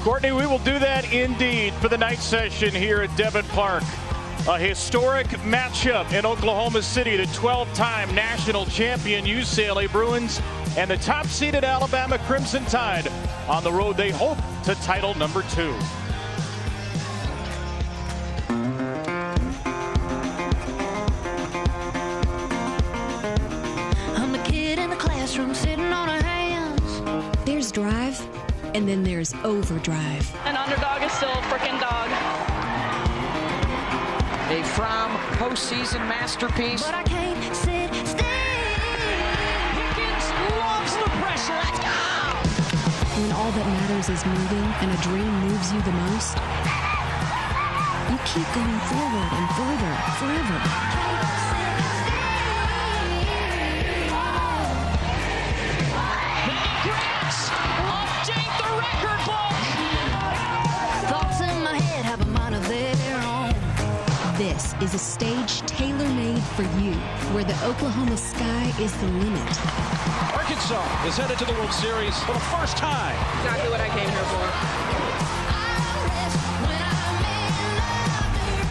Courtney, we will do that indeed for the night session here at Devon Park. A historic matchup in Oklahoma City. The 12-time national champion UCLA Bruins and the top-seeded Alabama Crimson Tide on the road they hope to title number 2. I'm the kid in the classroom sitting on her hands. There's drive, and then there's overdrive. An underdog is still a freaking dog. A Fromm postseason masterpiece. But I can't sit still. Higgins loves the pressure. Let's go! When all that matters is moving and a dream moves you the most, you keep going forward and further, forever. Grants update the record book. Thoughts in my head have a mind of their own. This is a stage tailor-made for you, where the Oklahoma sky is the limit. Arkansas is headed to the World Series for the first time. Exactly what I came here for.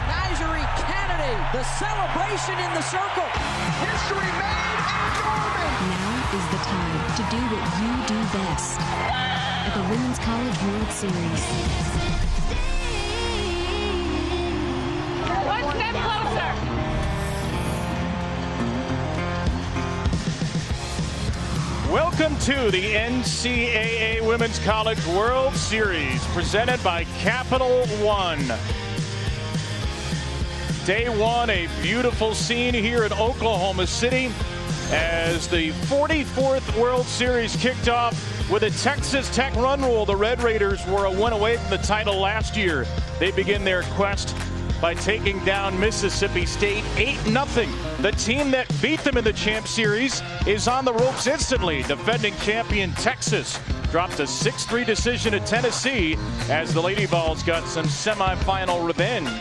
Nigeria Kennedy, the celebration in the circle. History made in Norman. Now is the time to do what you do best at the Women's College World Series. One step closer. Welcome to the NCAA Women's College World Series, presented by Capital One. Day one, a beautiful scene here in Oklahoma City as the 44th World Series kicked off with a Texas Tech run rule. The Red Raiders were a win away from the title last year. They begin their quest by taking down Mississippi State 8-0. The team that beat them in the Champ Series is on the ropes instantly. Defending champion Texas dropped a 6-3 decision at Tennessee as the Lady Vols got some semifinal revenge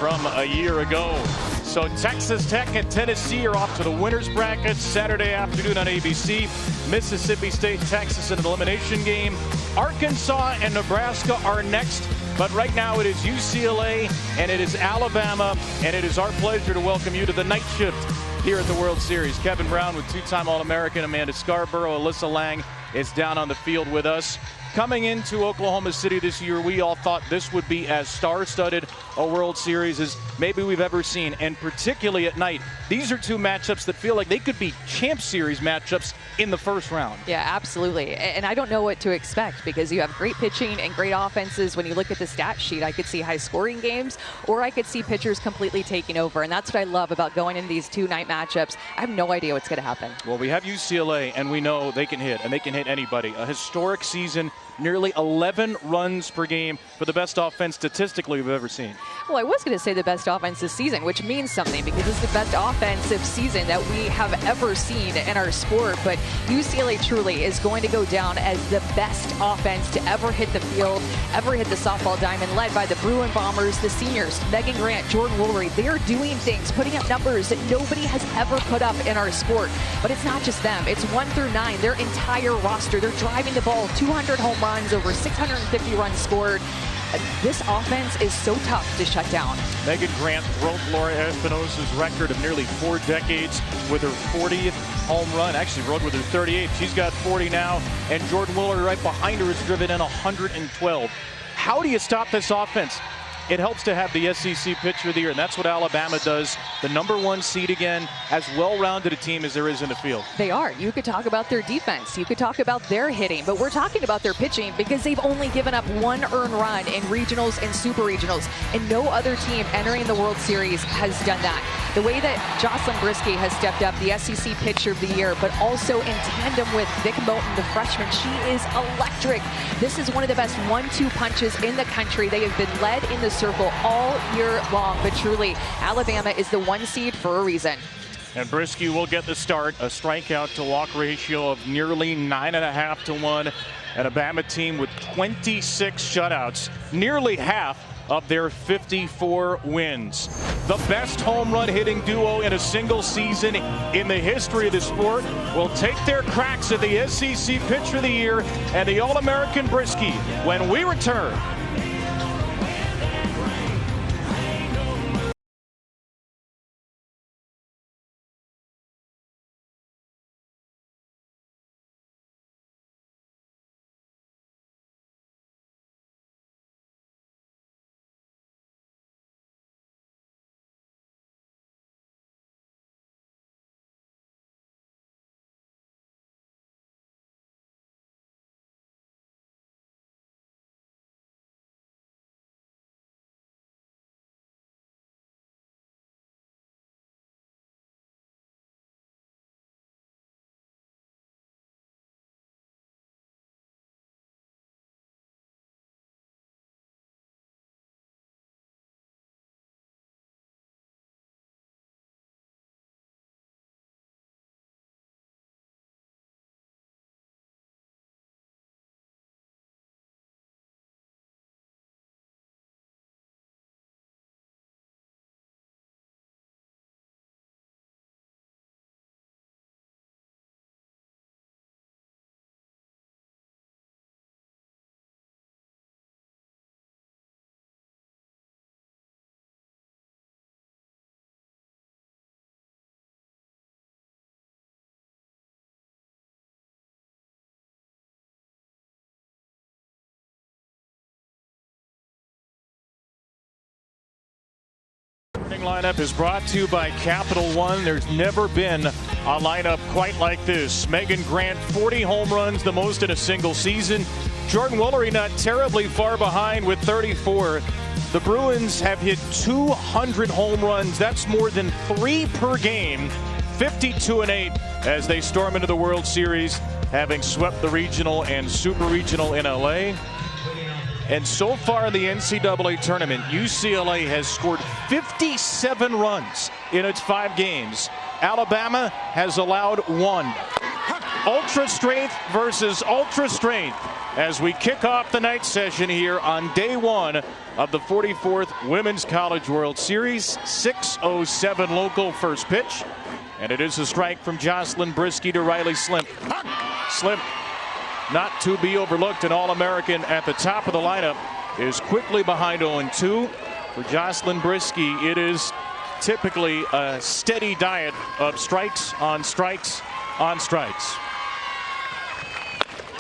from a year ago. So Texas Tech and Tennessee are off to the winners bracket Saturday afternoon on ABC. Mississippi State, Texas in an elimination game. Arkansas and Nebraska are next. But right now it is UCLA and it is Alabama, and it is our pleasure to welcome you to the night shift here at the World Series. Kevin Brown with two-time All-American Amanda Scarborough. Alyssa Lang is down on the field with us. Coming into Oklahoma City this year, we all thought this would be as star-studded a World Series as maybe we've ever seen, and particularly at night. These are two matchups that feel like they could be Champ Series matchups in the first round. Yeah, absolutely. And I don't know what to expect because you have great pitching and great offenses. When you look at the stat sheet, I could see high-scoring games, or I could see pitchers completely taking over, and that's what I love about going into these two-night matchups. I have no idea what's going to happen. Well, we have UCLA, and we know they can hit, and they can hit anybody. A historic season. Nearly 11 runs per game for the best offense statistically we've ever seen. Well, I was going to say the best offense this season, which means something because it's the best offensive season that we have ever seen in our sport. But UCLA truly is going to go down as the best offense to ever hit the field, ever hit the softball diamond, led by the Bruin Bombers, the seniors, Megan Grant, Jordan Woolery. They're doing things, putting up numbers that nobody has ever put up in our sport. But it's not just them. It's 1 through 9, their entire roster. They're driving the ball, 200 home runs, over 650 runs scored. This offense is so tough to shut down. Megan Grant broke Laura Espinosa's record of nearly 4 decades with her 40th home run. Actually rode with her 38th. She's got 40 now, and Jordan Woolery right behind her has driven in 112. How do you stop this offense? It helps to have the SEC Pitcher of the Year, and that's what Alabama does. The #1 seed again, as well-rounded a team as there is in the field. They are. You could talk about their defense. You could talk about their hitting, but we're talking about their pitching because they've only given up 1 earned run in regionals and super regionals, and no other team entering the World Series has done that. The way that Jocelyn Brisky has stepped up, the SEC Pitcher of the Year, but also in tandem with Vic Moulton, the freshman, she is electric. This is one of the best 1-2 punches in the country. They have been led in the circle all year long, but truly Alabama is the 1 seed for a reason. And Brisky will get the start. A strikeout to walk ratio of nearly 9.5 to 1. An Alabama team with 26 shutouts, nearly half of their 54 wins. The best home run hitting duo in a single season in the history of the sport will take their cracks at the SEC Pitcher of the Year and the All-American Brisky when we return. Lineup is brought to you by Capital One. There's never been a lineup quite like this. Megan Grant, 40 home runs, the most in a single season. Jordan Woolery not terribly far behind with 34. The Bruins have hit 200 home runs. That's more than 3 per game. 52-8 as they storm into the World Series, having swept the regional and super regional in LA. And so far in the NCAA tournament, UCLA has scored 57 runs in its 5 games. Alabama has allowed 1. Ultra strength versus ultra strength as we kick off the night session here on day 1 of the 44th Women's College World Series. 6:07 local first pitch. And it is a strike from Jocelyn Brisky to Riley Slimp. Slimp, not to be overlooked, an All-American at the top of the lineup, is quickly behind 0-2. For Jocelyn Brisky, it is typically a steady diet of strikes on strikes on strikes.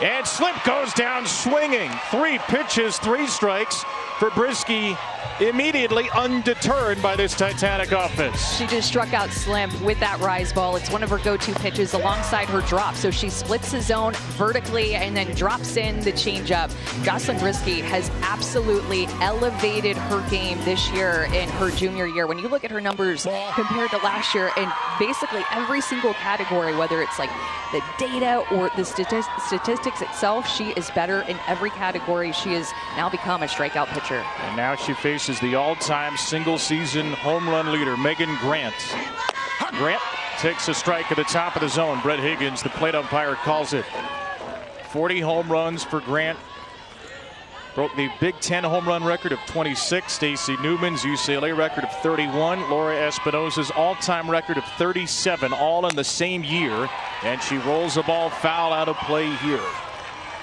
And Slimp goes down swinging. 3 pitches, 3 strikes for Brisky, immediately undeterred by this Titanic offense. She just struck out Slimp with that rise ball. It's one of her go-to pitches alongside her drop. So she splits the zone vertically and then drops in the changeup. Jocelyn Brisky has absolutely elevated her game this year in her junior year. When you look at her numbers compared to last year in basically every single category, whether it's like the data or the statistics itself, she is better in every category. She has now become a strikeout pitcher. And now she faces the all-time single-season home run leader, Megan Grant. Grant takes a strike at the top of the zone. Brett Higgins, the plate umpire, calls it. 40 home runs for Grant. Broke the Big Ten home run record of 26. Stacey Newman's UCLA record of 31. Laura Espinosa's all-time record of 37, all in the same year. And she rolls the ball foul out of play here.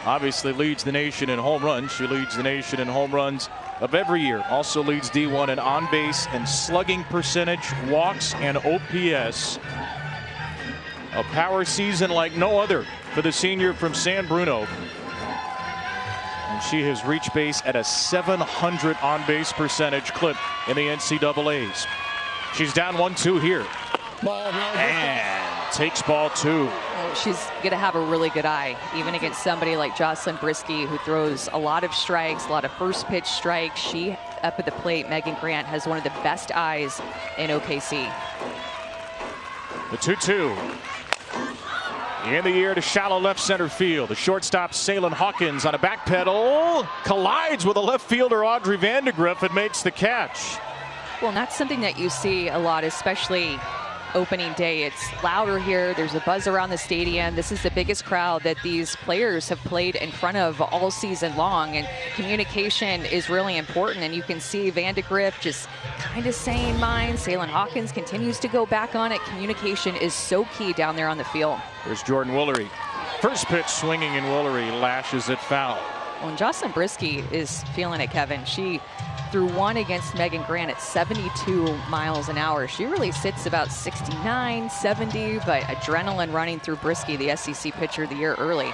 Obviously leads the nation in home runs. She leads the nation in home runs of every year. Also leads D1 in on-base and slugging percentage, walks, and OPS. A power season like no other for the senior from San Bruno. And she has reached base at a 700 on-base percentage clip in the NCAAs. She's down 1-2 here. And takes ball 2. She's going to have a really good eye, even against somebody like Jocelyn Brisky, who throws a lot of strikes, a lot of first pitch strikes. She, up at the plate, Megan Grant, has one of the best eyes in OKC. The 2-2. In the air to shallow left center field. The shortstop, Salem Hawkins, on a back pedal, collides with a left fielder, Audrey Vandegrift, and makes the catch. Well, and that's something that you see a lot, especially opening day. It's louder here. There's a buzz around the stadium. This is the biggest crowd that these players have played in front of all season long, and communication is really important. And you can see Van de Griff just kind of saying mine. Salen Hawkins continues to go back on it. Communication is so key down there on the field. There's Jordan Woolery. First pitch swinging, and Woolery lashes it foul. Well, and Jocelyn Brisky is feeling it, Kevin. She threw one against Megan Grant at 72 miles an hour. She really sits about 69, 70, but adrenaline running through Brisky, the SEC Pitcher of the Year early.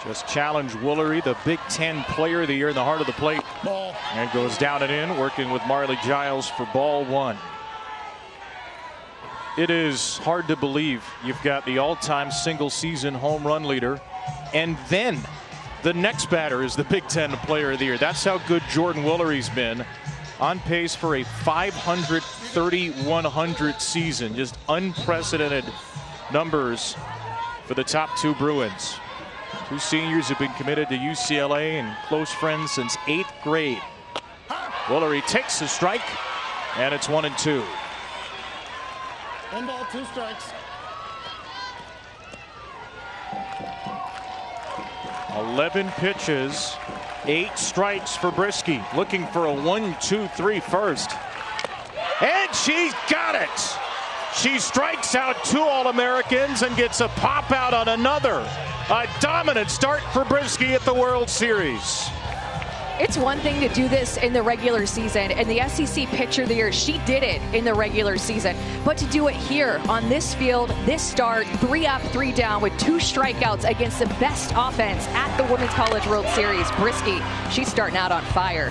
Just challenged Woolery, the Big Ten Player of the Year, in the heart of the plate. Ball. And goes down and in, working with Marley Giles for ball one. It is hard to believe you've got the all-time single-season home run leader, and then the next batter is the Big Ten Player of the Year. That's how good Jordan Woolery's been. On pace for a 500-100 season. Just unprecedented numbers for the top two Bruins. Two seniors have been committed to UCLA and close friends since 8th grade. Woolery takes the strike, and it's 1-2. 1 ball, 2 strikes. 11 pitches, 8 strikes for Brisky. Looking for a 1-2-3 first. And she's got it. She strikes out 2 All-Americans and gets a pop out on another. A dominant start for Brisky at the World Series. It's one thing to do this in the regular season, and the SEC Pitcher of the Year, she did it in the regular season. But to do it here on this field, this start, 3 up, 3 down with 2 strikeouts against the best offense at the Women's College World Series, Brisky, she's starting out on fire.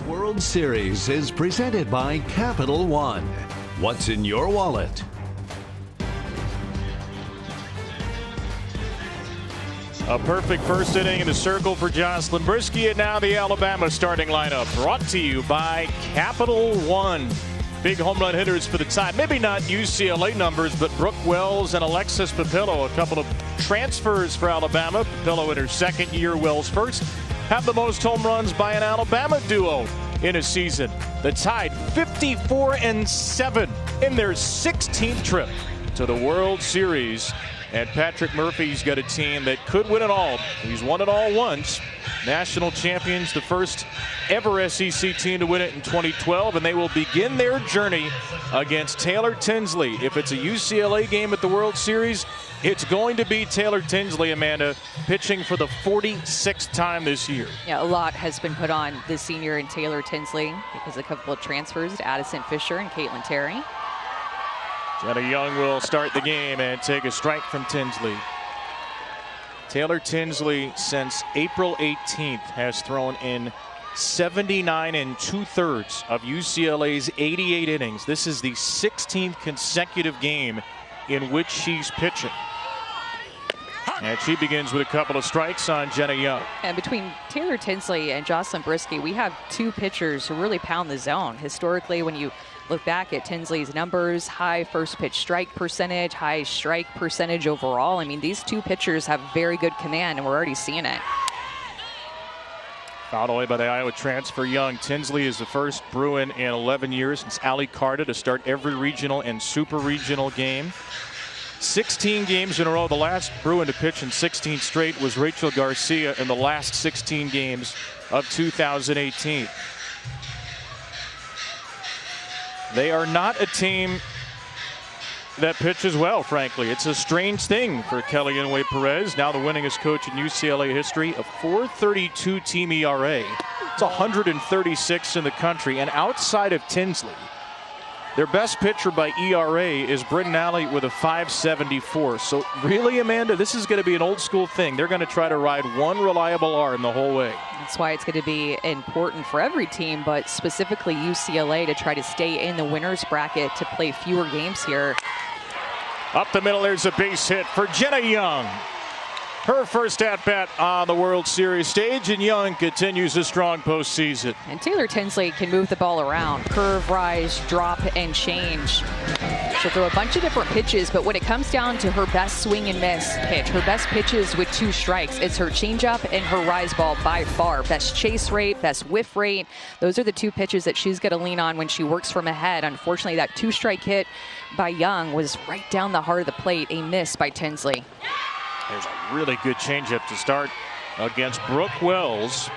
World Series is presented by Capital One. What's in your wallet? A perfect first inning in the circle for Jocelyn Brisky, and now the Alabama starting lineup. Brought to you by Capital One. Big home run hitters for the Tide. Maybe not UCLA numbers, but Brooke Wells and Alexis Papillo, a couple of transfers for Alabama. Papillo in her second year, Wells first. Have the most home runs by an Alabama duo in a season. The Tide 54-7 in their 16th trip to the World Series. And Patrick Murphy's got a team that could win it all. He's won it all once. National champions, the first ever SEC team to win it in 2012, and they will begin their journey against Taylor Tinsley. If it's a UCLA game at the World Series, it's going to be Taylor Tinsley, Amanda, pitching for the 46th time this year. Yeah, a lot has been put on the senior and Taylor Tinsley because of a couple of transfers to Addison Fisher and Caitlin Terry. Jenna Young will start the game and take a strike from Tinsley. Taylor Tinsley, since April 18th, has thrown in 79 2/3 of UCLA's 88 innings. This is the 16th consecutive game in which she's pitching. And she begins with a couple of strikes on Jenna Young. And between Taylor Tinsley and Jocelyn Brisky, we have two pitchers who really pound the zone. Historically, when you look back at Tinsley's numbers, high first pitch strike percentage, high strike percentage overall. I mean, these two pitchers have very good command, and we're already seeing it. Fouled away by the Iowa transfer Young. Tinsley is the first Bruin in 11 years since Ali Carter to start every regional and super regional game. 16 games in a row. The last Bruin to pitch in 16 straight was Rachel Garcia in the last 16 games of 2018. They are not a team that pitches well, frankly. It's a strange thing for Kelly Inouye Perez, now the winningest coach in UCLA history, a .432 team ERA. It's 136 in the country, and outside of Tinsley, their best pitcher by ERA is Britton Alley with a .574. So really, Amanda, this is going to be an old school thing. They're going to try to ride one reliable arm the whole way. That's why it's going to be important for every team, but specifically UCLA, to try to stay in the winner's bracket to play fewer games here. Up the middle, there's a base hit for Jenna Young. Her first at-bat on the World Series stage, and Young continues a strong postseason. And Taylor Tinsley can move the ball around. Curve, rise, drop, and change. She'll throw a bunch of different pitches, but when it comes down to her best swing and miss pitch, her best pitches with two strikes, it's her changeup and her rise ball by far. Best chase rate, best whiff rate. Those are the two pitches that she's going to lean on when she works from ahead. Unfortunately, that two-strike hit by Young was right down the heart of the plate, a miss by Tinsley. There's a really good changeup to start against Brooke Wells,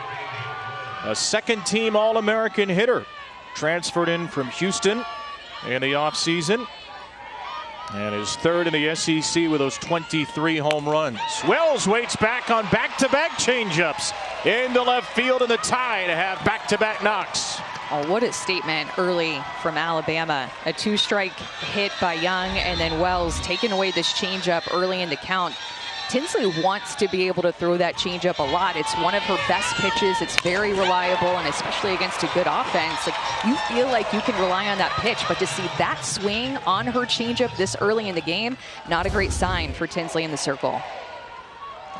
a second-team All-American hitter, transferred in from Houston in the offseason, and is third in the SEC with those 23 home runs. Wells waits back on back-to-back changeups into left field in the tie to have back-to-back knocks. Oh, what a statement early from Alabama. A two-strike hit by Young, and then Wells taking away this changeup early in the count. Tinsley wants to be able to throw that changeup a lot. It's one of her best pitches. It's very reliable, and especially against a good offense, like, you feel like you can rely on that pitch, but to see that swing on her changeup this early in the game, not a great sign for Tinsley in the circle.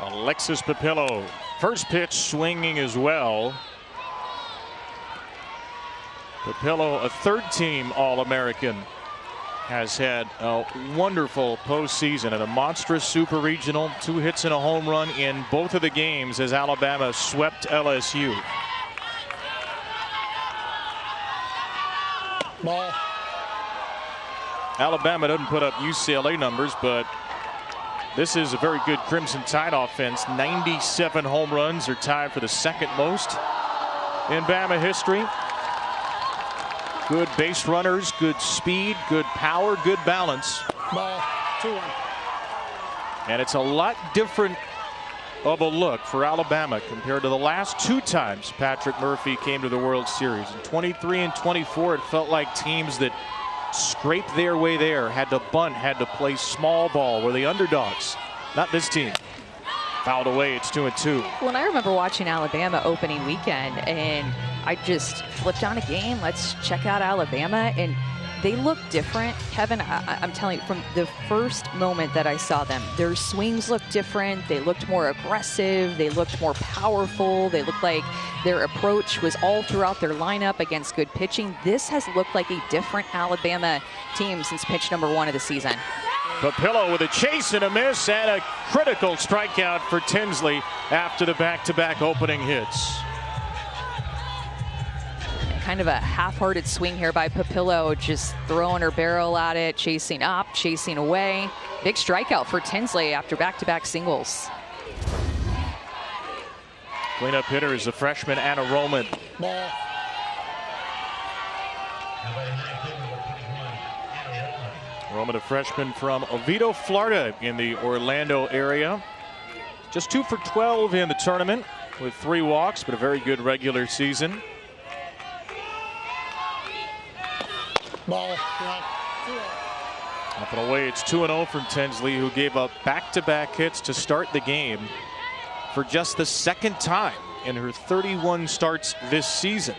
Alexis Papillo, first pitch swinging as well. Papillo, a third-team All-American, has had a wonderful postseason and a monstrous super regional. 2 hits and a home run in both of the games as Alabama swept LSU. Ball. Alabama doesn't put up UCLA numbers, but this is a very good Crimson Tide offense. 97 home runs are tied for the second most in Bama history. Good base runners, good speed, good power, good balance. Ball. 2-1. And it's a lot different of a look for Alabama compared to the last 2 times Patrick Murphy came to the World Series. In 23 and 24, it felt like teams that scraped their way there, had to bunt, had to play small ball, were the underdogs. Not this team. Fouled away, it's 2-2. Well, and I remember watching Alabama opening weekend, and I just flipped on a game. Let's check out Alabama, and they look different. Kevin, I'm telling you, from the first moment that I saw them, their swings looked different. They looked more aggressive. They looked more powerful. They looked like their approach was all throughout their lineup against good pitching. This has looked like a different Alabama team since pitch number 1 of the season. Papillo with a chase and a miss, and a critical strikeout for Tinsley after the back-to-back opening hits. Kind of a half-hearted swing here by Papillo, just throwing her barrel at it, chasing up, chasing away. Big strikeout for Tinsley after back-to-back singles. Cleanup hitter is the freshman Anna Roman. Ball. Roman, a freshman from Oviedo, Florida, in the Orlando area. Just 2 for 12 in the tournament with 3 walks, but a very good regular season. Ball. Up and away, it's 2-0 from Tinsley, who gave up back-to-back hits to start the game for just the second time in her 31 starts this season.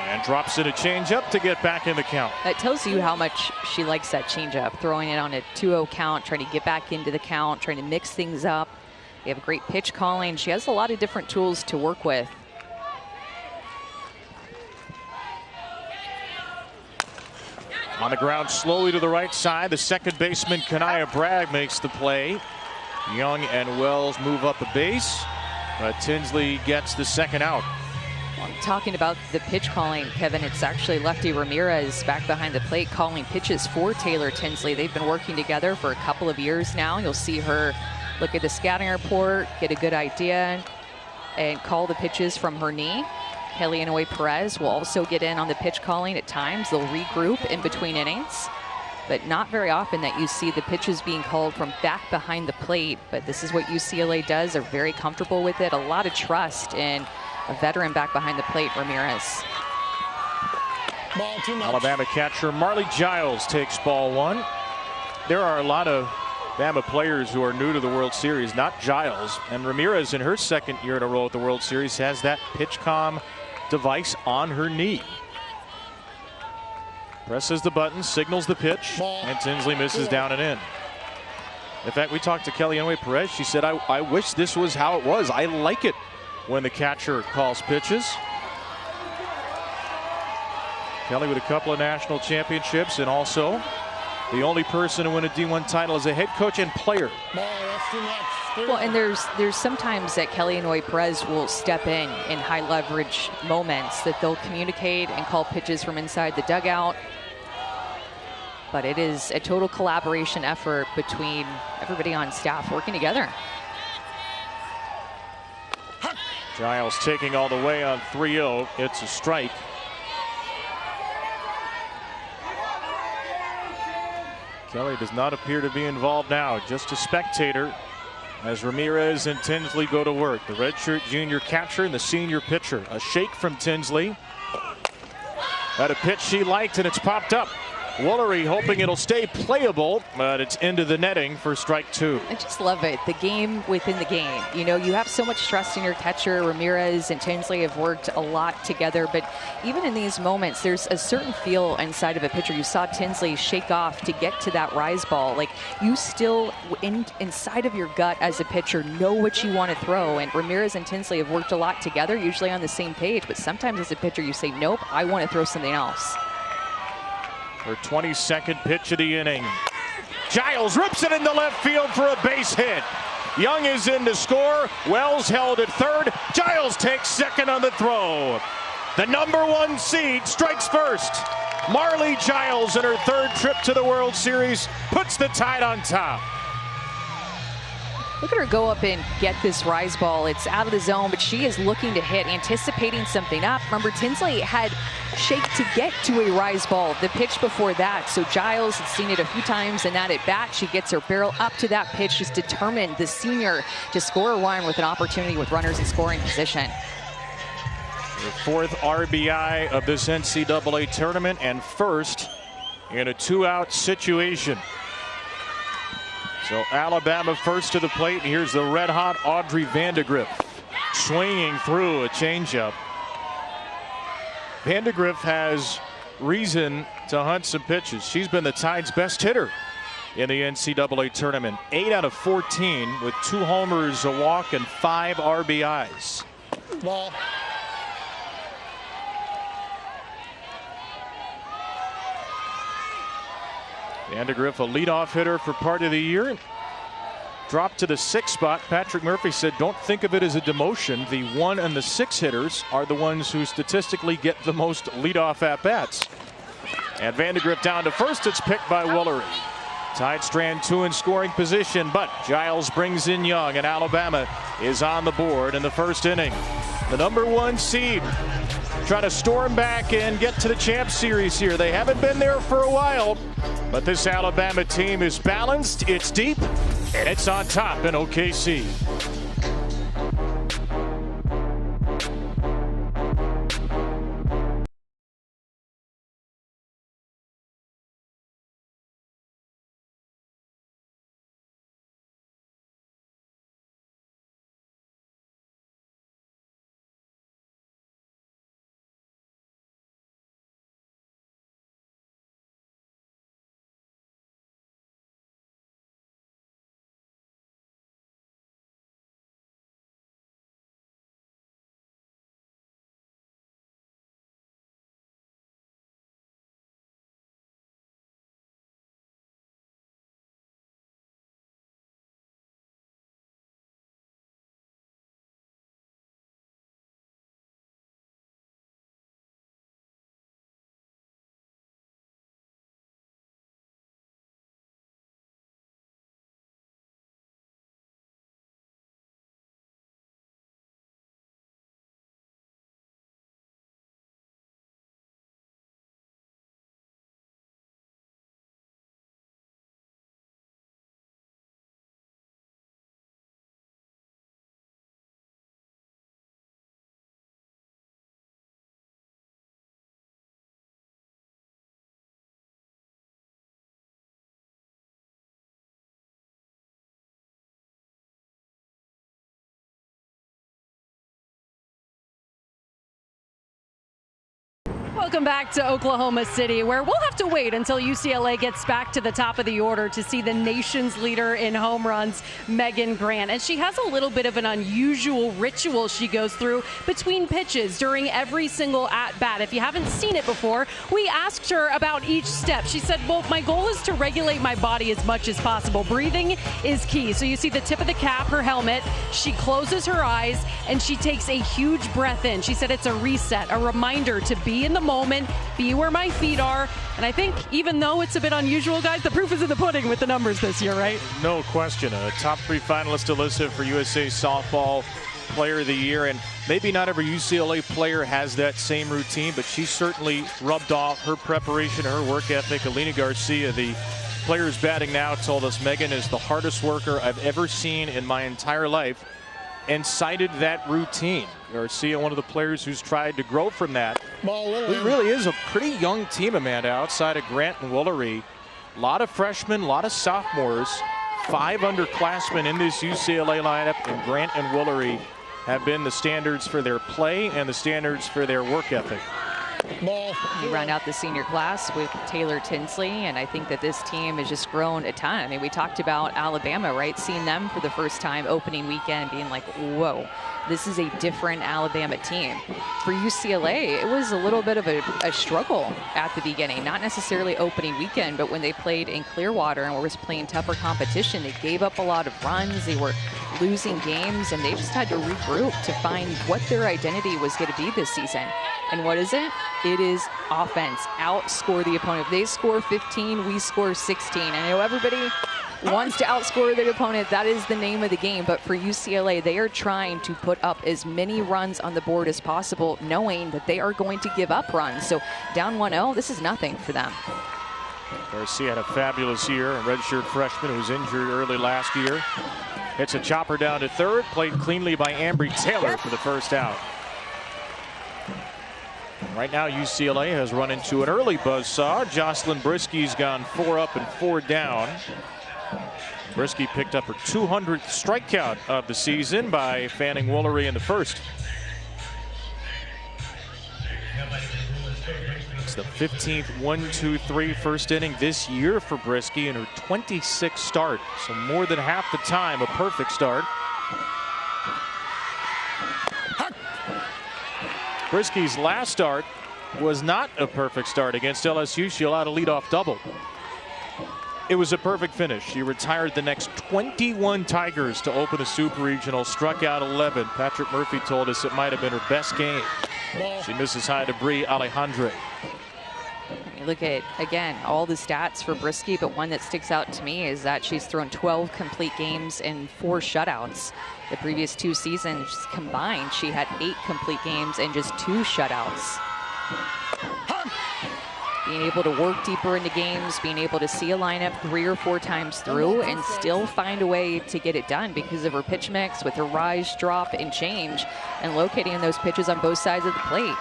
And And drops in a changeup to get back in the count. That tells you how much she likes that changeup, throwing it on a 2-0 count, trying to get back into the count, trying to mix things up. They have great pitch calling. She has a lot of different tools to work with. On the ground slowly to the right side, the second baseman Kanaya Bragg makes the play. Young and Wells move up a base, but Tinsley gets the second out. Well, talking about the pitch calling, Kevin, it's actually lefty Ramirez back behind the plate calling pitches for Taylor Tinsley. They've been working together for a couple of years now. You'll see her look at the scouting report, get a good idea, and call the pitches from her knee. Kellyanne Perez will also get in on the pitch calling at times. They'll regroup in between innings, but not very often that you see the pitches being called from back behind the plate. But this is what UCLA does. They're very comfortable with it. A lot of trust in a veteran back behind the plate, Ramirez. Ball, 2 much. Alabama catcher Marley Giles takes ball 1. There are a lot of Bama players who are new to the World Series, not Giles. And Ramirez, in her second year in a row at the World Series, has that PitchCom device on her knee. Presses the button, signals the pitch, and Tinsley misses down and in. In fact, we talked to Kellyanne Perez. She said, I wish this was how it was. I like it when the catcher calls pitches. Kelly with a couple of national championships, and also the only person to win a D1 title as a head coach and player. Ball, that's too much. Well, and there's sometimes that Kellyanne Perez will step in high leverage moments that they'll communicate and call pitches from inside the dugout. But it is a total collaboration effort between everybody on staff working together. Giles taking all the way on 3-0. It's a strike. Kelly does not appear to be involved now, just a spectator as Ramirez and Tinsley go to work. The redshirt junior catcher and the senior pitcher. A shake from Tinsley. At a pitch she liked, and it's popped up. Woolery hoping it'll stay playable, but it's into the netting for strike 2. I just love it. The game within the game. You know, you have so much trust in your catcher. Ramirez and Tinsley have worked a lot together, but even in these moments, there's a certain feel inside of a pitcher. You saw Tinsley shake off to get to that rise ball. Like, you still, inside of your gut as a pitcher, know what you want to throw, and Ramirez and Tinsley have worked a lot together, usually on the same page, but sometimes as a pitcher, you say, nope, I want to throw something else. Her 22nd pitch of the inning. Giles rips it into left field for a base hit. Young is in to score. Wells held at third. Giles takes second on the throw. The #1 seed strikes first. Marley Giles, in her third trip to the World Series, puts the Tide on top. Look at her go up and get this rise ball. It's out of the zone, but she is looking to hit, anticipating something up. Remember, Tinsley had shaked to get to a rise ball the pitch before that. So Giles had seen it a few times, and that at bat, she gets her barrel up to that pitch. She's determined, the senior, to score a run with an opportunity with runners in scoring position. Her 4th RBI of this NCAA tournament, and first in a 2-out situation. So Alabama first to the plate, and here's the red-hot Audrey Vandegrift swinging through a changeup. Vandegrift has reason to hunt some pitches. She's been the Tide's best hitter in the NCAA tournament. 8 out of 14 with 2 homers, a walk, and 5 RBIs. Ball. Vandegrift, a leadoff hitter for part of the year. Dropped to the 6th spot. Patrick Murphy said, don't think of it as a demotion. The 1 and the 6 hitters are the ones who statistically get the most leadoff at-bats. And Vandegrift down to first. It's picked by Woolery. Tide strand 2 in scoring position, but Giles brings in Young, and Alabama is on the board in the first inning. The #1 seed trying to storm back and get to the Champ Series here. They haven't been there for a while, but this Alabama team is balanced, it's deep, and it's on top in OKC. Welcome back to Oklahoma City, where we'll have to wait until UCLA gets back to the top of the order to see the nation's leader in home runs, Megan Grant. And she has a little bit of an unusual ritual she goes through between pitches during every single at-bat. If you haven't seen it before, we asked her about each step. She said, well, my goal is to regulate my body as much as possible. Breathing is key. So you see the tip of the cap, her helmet. She closes her eyes, and she takes a huge breath in. She said it's a reset, a reminder to be in the moment, be where my feet are. And I think even though it's a bit unusual, guys, the proof is in the pudding with the numbers this year, right? No question. A top 3 finalist Alyssa for USA Softball Player of the Year. And maybe not every UCLA player has that same routine, but she certainly rubbed off her preparation, her work ethic. Alina Garcia, the players batting now, told us Megan is the hardest worker I've ever seen in my entire life, and cited that routine. Garcia, one of the players who's tried to grow from that. It really is a pretty young team, Amanda, outside of Grant and Woolery. A lot of freshmen, a lot of sophomores, 5 underclassmen in this UCLA lineup, and Grant and Woolery have been the standards for their play and the standards for their work ethic. You round out the senior class with Taylor Tinsley, and I think that this team has just grown a ton. I mean, we talked about Alabama, right? Seeing them for the first time opening weekend, being like, whoa, this is a different Alabama team. For UCLA, it was a little bit of a struggle at the beginning, not necessarily opening weekend, but when they played in Clearwater and was playing tougher competition, they gave up a lot of runs, they were losing games, and they just had to regroup to find what their identity was going to be this season. And what is it? It is offense. Outscore the opponent. If they score 15, we score 16. I know everybody wants to outscore their opponent. That is the name of the game. But for UCLA, they are trying to put up as many runs on the board as possible, knowing that they are going to give up runs. So down 1-0, this is nothing for them. Garcia had a fabulous year. A redshirt freshman who was injured early last year. Hits a chopper down to third. Played cleanly by Ambry Taylor for the first out. Right now, UCLA has run into an early buzzsaw. Jocelyn Brisky's gone 4 up and 4 down. Brisky picked up her 200th strikeout of the season by fanning Woolery in the first. It's the 15th 1-2-3 first inning this year for Brisky in her 26th start. So more than half the time, a perfect start. Brisky's last start was not a perfect start against LSU. She allowed a leadoff double. It was a perfect finish. She retired the next 21 Tigers to open a super regional, struck out 11. Patrick Murphy told us it might have been her best game. She misses high to Brie Alejandre. You look at, again, all the stats for Brisky, but one that sticks out to me is that she's thrown 12 complete games and 4 shutouts. The previous 2 seasons combined, she had 8 complete games and just 2 shutouts. Being able to work deeper into games, being able to see a lineup 3 or 4 times through and still find a way to get it done because of her pitch mix with her rise, drop, and change, and locating those pitches on both sides of the plate.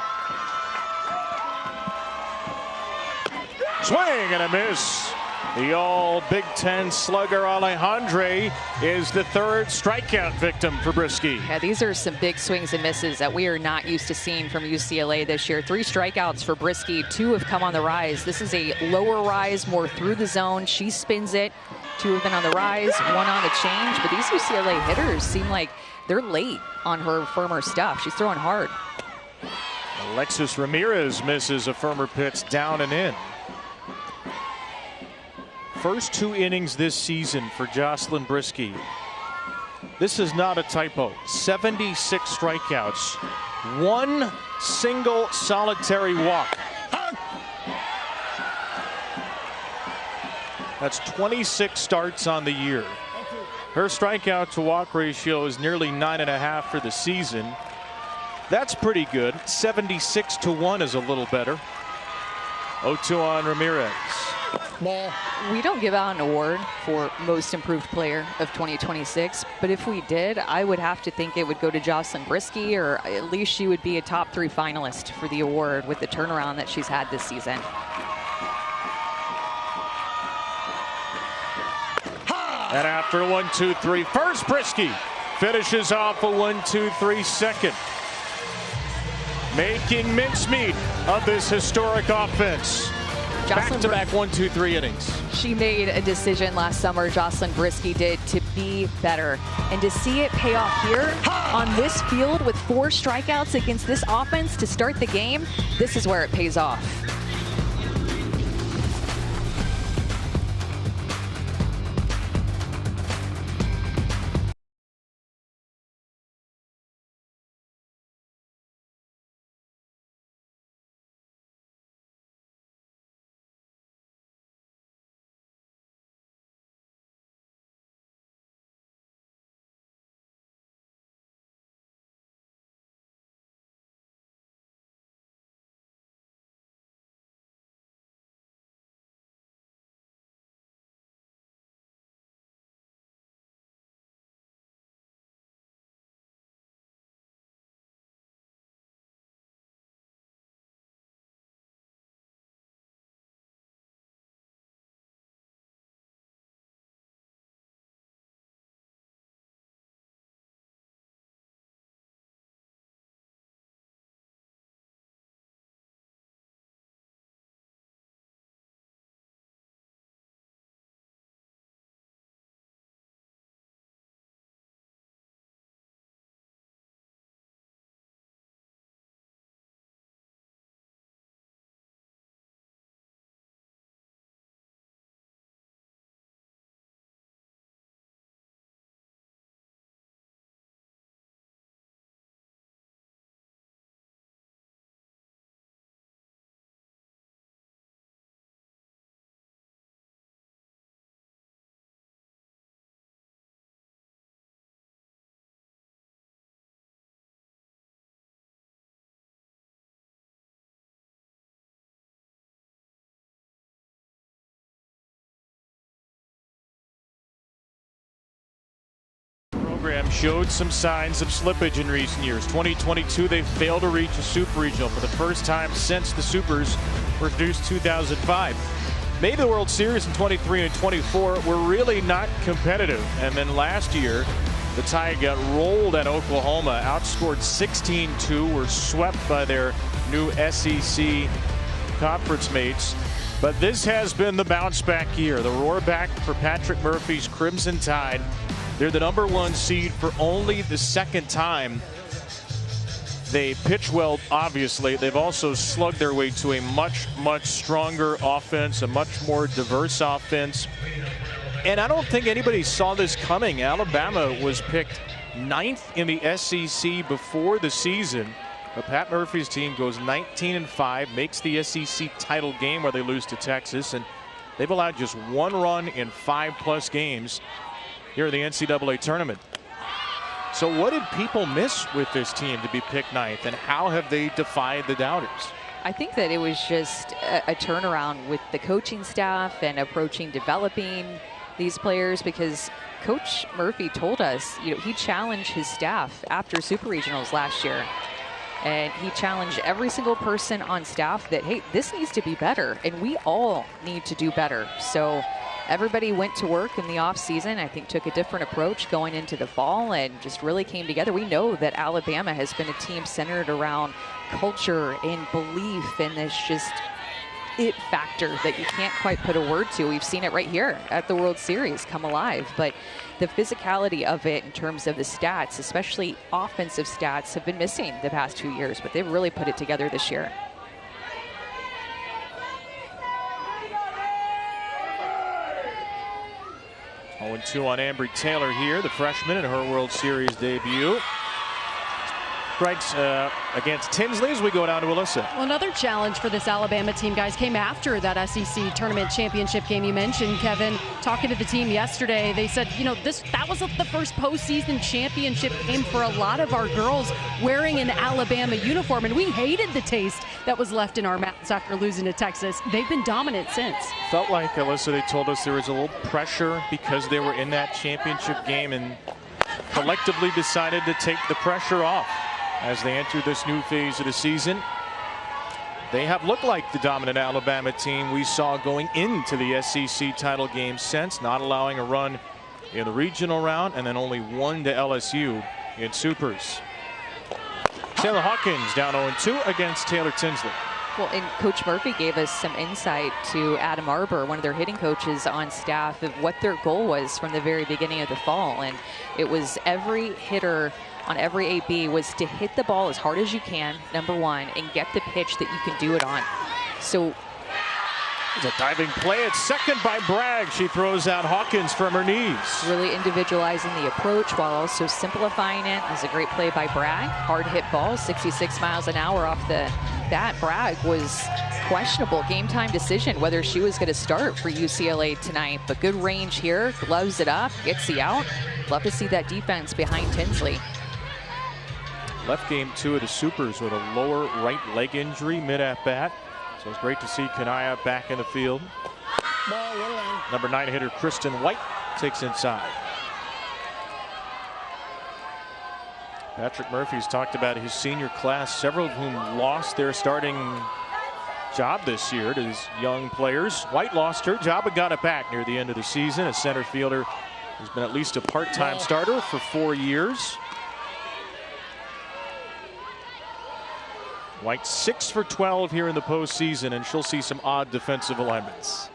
Swing and a miss. The all Big Ten slugger Alejandre is the 3rd strikeout victim for Brisky. Yeah, these are some big swings and misses that we are not used to seeing from UCLA this year. 3 strikeouts for Brisky, 2 have come on the rise. This is a lower rise, more through the zone. She spins it. 2 have been on the rise, 1 on the change. But these UCLA hitters seem like they're late on her firmer stuff. She's throwing hard. Alexis Ramirez misses a firmer pitch down and in. First 2 innings this season for Jocelyn Brisky. This is not a typo. 76 strikeouts. 1 single solitary walk. That's 26 starts on the year. Her strikeout to walk ratio is nearly 9.5 for the season. That's pretty good. 76-1 is a little better. 0-2 on Ramirez. We don't give out an award for most improved player of 2026, but if we did, I would have to think it would go to Jocelyn Brisky, or at least she would be a top 3 finalist for the award with the turnaround that she's had this season. And after 1-2-3 first, Brisky finishes off a 1-2-3 second. making mincemeat of this historic offense. Back-to-back 1-2-3 innings. She made a decision last summer, Jocelyn Brisky did, to be better. And to see it pay off here on this field with 4 strikeouts against this offense to start the game, this is where it pays off. Program showed some signs of slippage in recent years. 2022, they failed to reach a Super Regional for the first time since the Supers were introduced 2005. Maybe the World Series in 23 and 24 were really not competitive. And then last year, the Tide got rolled at Oklahoma, outscored 16-2, were swept by their new SEC conference mates. But this has been the bounce back year, the roar back for Patrick Murphy's Crimson Tide. They're the #1 seed for only the second time. They pitch well, obviously. They've also slugged their way to a much, much stronger offense, a much more diverse offense. And I don't think anybody saw this coming. Alabama was picked 9th in the SEC before the season. But Pat Murphy's team goes 19-5, makes the SEC title game where they lose to Texas. And they've allowed just 1 run in 5+ games here in the NCAA tournament. So what did people miss with this team to be picked 9th, and how have they defied the doubters? I think that it was just a turnaround with the coaching staff and approaching developing these players, because Coach Murphy told us, he challenged his staff after Super Regionals last year. And he challenged every single person on staff that, hey, this needs to be better, and we all need to do better. So everybody went to work in the off season, I think took a different approach going into the fall and just really came together. We know that Alabama has been a team centered around culture and belief and this just it factor that you can't quite put a word to. We've seen it right here at the World Series come alive, but the physicality of it in terms of the stats, especially offensive stats, have been missing the past 2 years, but they've really put it together this year. Oh, 2 on Ambry Taylor here, the freshman in her World Series debut. Strikes against Tinsley as we go down to Alyssa. Well, another challenge for this Alabama team, guys, came after that SEC tournament championship game you mentioned, Kevin. Talking to the team yesterday, they said, that was the first postseason championship game for a lot of our girls wearing an Alabama uniform, and we hated the taste that was left in our mouths after losing to Texas. They've been dominant since. Felt like, Alyssa, they told us there was a little pressure because they were in that championship game and collectively decided to take the pressure off as they enter this new phase of the season. They have looked like the dominant Alabama team we saw going into the SEC title game since, not allowing a run in the regional round and then only 1 to LSU in Supers. Taylor Hawkins down 0-2 against Taylor Tinsley. Well, and Coach Murphy gave us some insight to Adam Arbor, one of their hitting coaches on staff, of what their goal was from the very beginning of the fall. And it was every hitter on every AB was to hit the ball as hard as you can, number one, and get the pitch that you can do it on. So it's a diving play at second by Bragg. She throws out Hawkins from her knees. Really individualizing the approach while also simplifying it. It was a great play by Bragg. Hard hit ball, 66 miles an hour off the bat. Bragg was questionable game time decision whether she was going to start for UCLA tonight, but good range here, gloves it up, gets the out. Love to see that defense behind Tinsley. Left game 2 of the Supers with a lower right leg injury mid at bat. So it's great to see Kanaya back in the field. Ball, little in. Number 9 hitter Kristen White takes inside. Patrick Murphy's talked about his senior class, several of whom lost their starting job this year to his young players. White lost her job but got it back near the end of the season. A center fielder who's been at least a part-time starter for 4 years. White 6 for 12 here in the postseason, and she'll see some odd defensive alignments.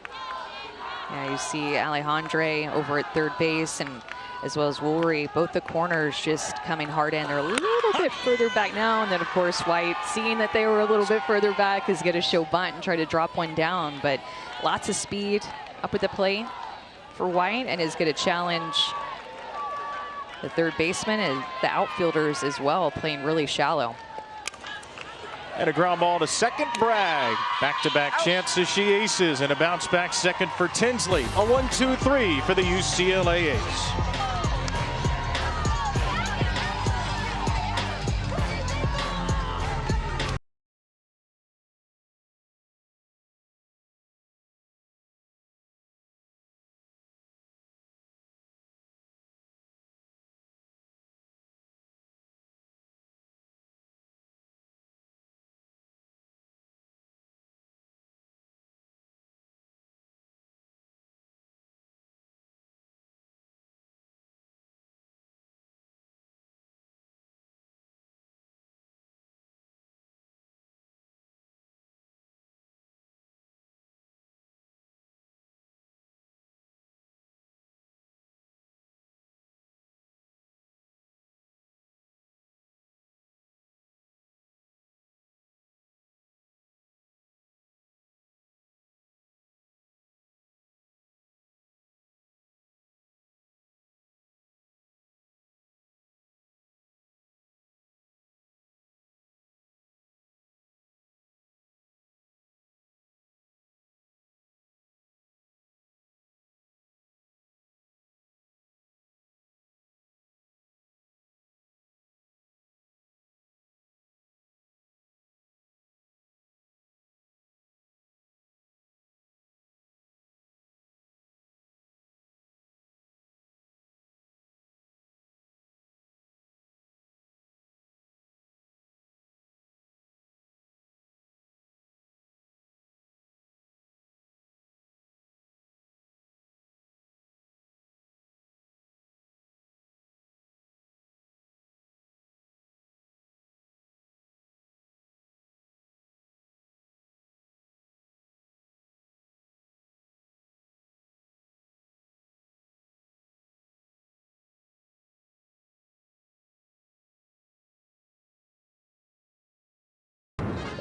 Yeah, you see Alejandre over at third base, and as well as Woolry, both the corners just coming hard in. They're a little bit further back now, and then of course White, seeing that they were a little bit further back, is going to show bunt and try to drop one down. But lots of speed up at the plate for White, and is going to challenge the third baseman and the outfielders as well, playing really shallow. And a ground ball to second. Bragg. Back-to-back chances, she aces, and a bounce back second for Tinsley. A 1-2-3 for the UCLA A's.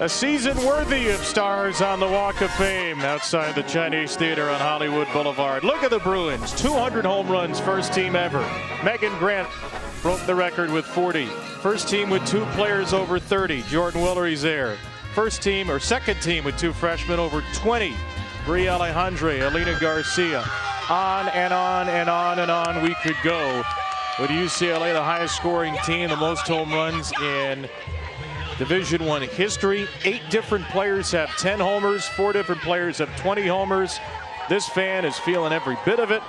A season worthy of stars on the Walk of Fame outside the Chinese Theater on Hollywood Boulevard. Look at the Bruins, 200 home runs, first team ever. Megan Grant broke the record with 40. First team with 2 players over 30. Jordan Willery's there. First team or second team with 2 freshmen over 20. Brie Alejandre, Alina Garcia. On and on and on and on we could go. With UCLA, the highest scoring team, the most home runs in Division I history. 8 different players have 10 homers. 4 different players have 20 homers. This fan is feeling every bit of it.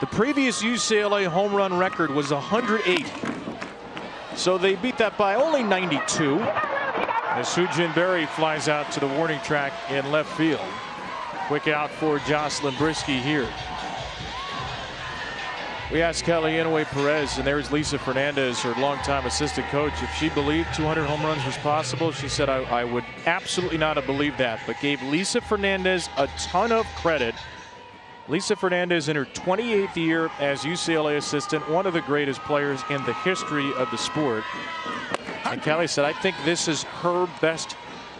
The previous UCLA home run record was 108. So they beat that by only 92. As Sujin Berry flies out to the warning track in left field. Quick out for Jocelyn Brisky here. We asked Kelly Inouye Perez, and there's Lisa Fernandez, her longtime assistant coach, if she believed 200 home runs was possible. She said, I would absolutely not have believed that, but gave Lisa Fernandez a ton of credit. Lisa Fernandez in her 28th year as UCLA assistant, one of the greatest players in the history of the sport. And Kelly said, I think this is her best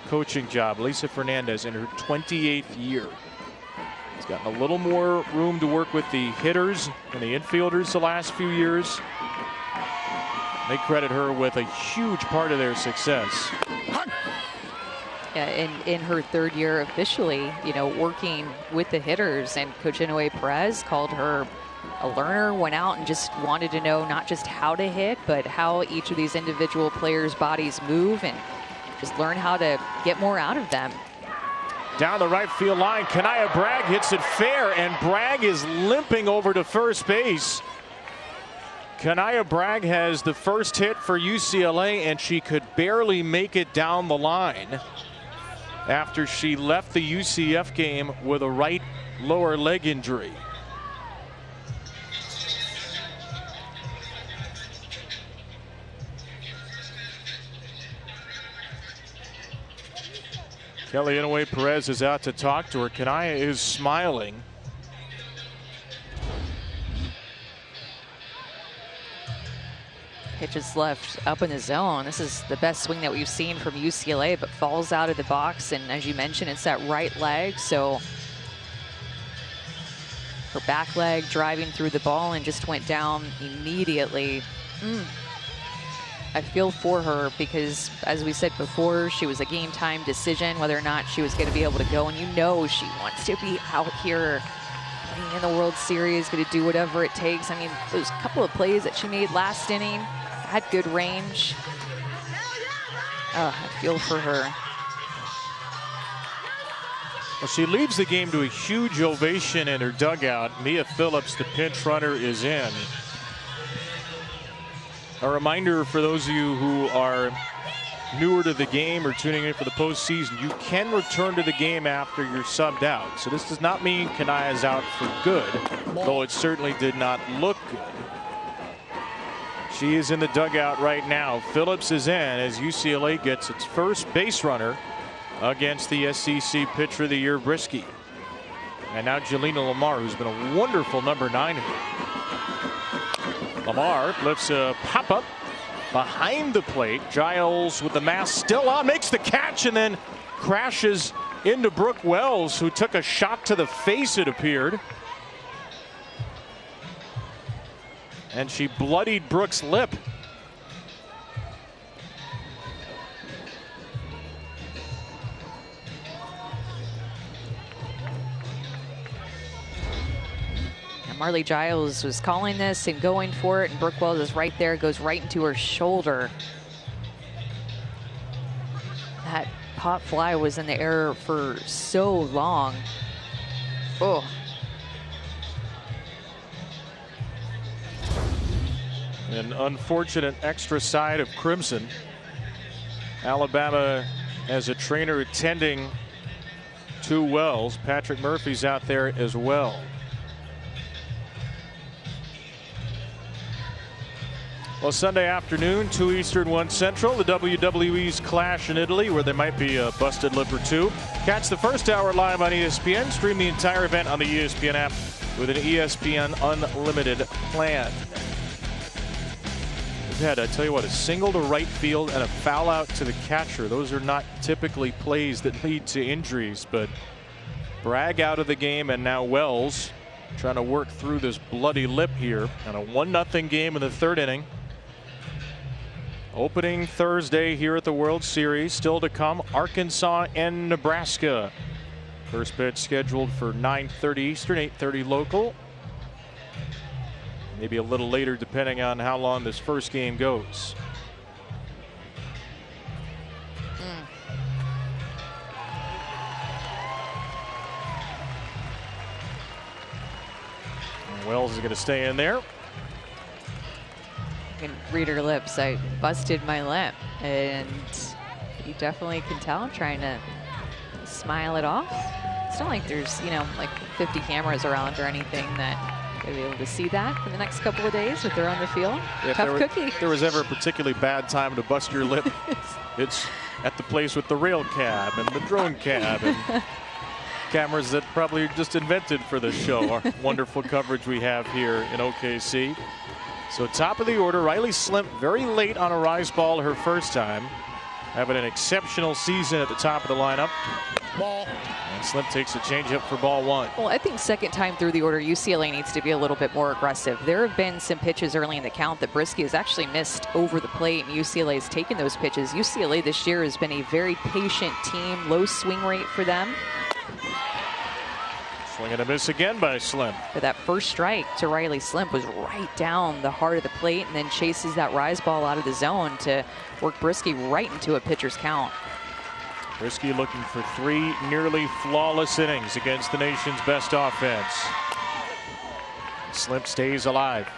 coaching job. Lisa Fernandez in her 28th year. She's gotten a little more room to work with the hitters and the infielders the last few years. They credit her with a huge part of their success. Yeah, in her third year officially, you know, working with the hitters, and Coach Inouye Perez called her a learner, went out and just wanted to know not just how to hit, but how each of these individual players' bodies move, and just learn how to get more out of them. Down the right field line, Kanaya Bragg hits it fair, and Bragg is limping over to first base. Kanaya Bragg has the first hit for UCLA, and she could barely make it down the line after she left the UCF game with a right lower leg injury. Kelly Inouye Perez is out to talk to her. Kanaya is smiling. Pitch is left up in the zone. This is the best swing that we've seen from UCLA, but falls out of the box. And as you mentioned, it's that right leg. So her back leg driving through the ball and just went down immediately. I feel for her because, as we said before, she was a game time decision whether or not she was going to be able to go. And you know she wants to be out here playing in the World Series, going to do whatever it takes. I mean, those couple of plays that she made last inning had good range. Oh, I feel for her. Well, she leads the game to a huge ovation in her dugout. Mia Phillips, the pinch runner, is in. A reminder for those of you who are newer to the game or tuning in for the postseason, you can return to the game after you're subbed out. So this does not mean Kanaya's out for good, though it certainly did not look good. She is in the dugout right now. Phillips is in as UCLA gets its first base runner against the SEC Pitcher of the Year, Brisky. And now Jelena Lamar, who's been a wonderful number 9 here. Lamar lifts a pop-up behind the plate. Giles with the mask still on, makes the catch, and then crashes into Brooke Wells, who took a shot to the face, it appeared. And she bloodied Brooke's lip. Marley Giles was calling this and going for it, and Brooke Wells is right there, goes right into her shoulder. That pop fly was in the air for so long. Oh. An unfortunate extra side of crimson. Alabama has a trainer attending to Wells. Patrick Murphy's out there as well. Well, Sunday afternoon, 2 Eastern, 1 Central, the WWE's clash in Italy, where there might be a busted lip or two. Catch the first hour live on ESPN. Stream the entire event on the ESPN app with an ESPN Unlimited plan. We've had, I tell you what, a single to right field and a foul out to the catcher. Those are not typically plays that lead to injuries, but Bragg out of the game, and now Wells trying to work through this bloody lip here. And a 1-0 game in the third inning. Opening Thursday here at the World Series. Still to come, Arkansas and Nebraska. First pitch scheduled for 9:30 Eastern, 8:30 local. Maybe a little later depending on how long this first game goes. Wells is going to stay in there. You can read her lips. I busted my lip, and you definitely can tell trying to smile it off. It's not like there's, you know, like 50 cameras around or anything that Gonna be able to see that for the next couple of days if they're on the field. If there was ever a particularly bad time to bust your lip, it's at the place with the rail cab and the drone cab and cameras that probably just invented for this show. Our wonderful coverage we have here in OKC. So top of the order, Riley Slimp very late on a rise ball her first time. Having an exceptional season at the top of the lineup. Ball. And Slimp takes a changeup for ball one. Well, I think second time through the order, UCLA needs to be a little bit more aggressive. There have been some pitches early in the count that Brisky has actually missed over the plate, and UCLA has taken those pitches. UCLA this year has been a very patient team, low swing rate for them. Swing and a miss again by Slimp. But that first strike to Riley Slimp was right down the heart of the plate and then chases that rise ball out of the zone to work Brisky right into a pitcher's count. Brisky looking for 3 nearly flawless innings against the nation's best offense. Slimp stays alive.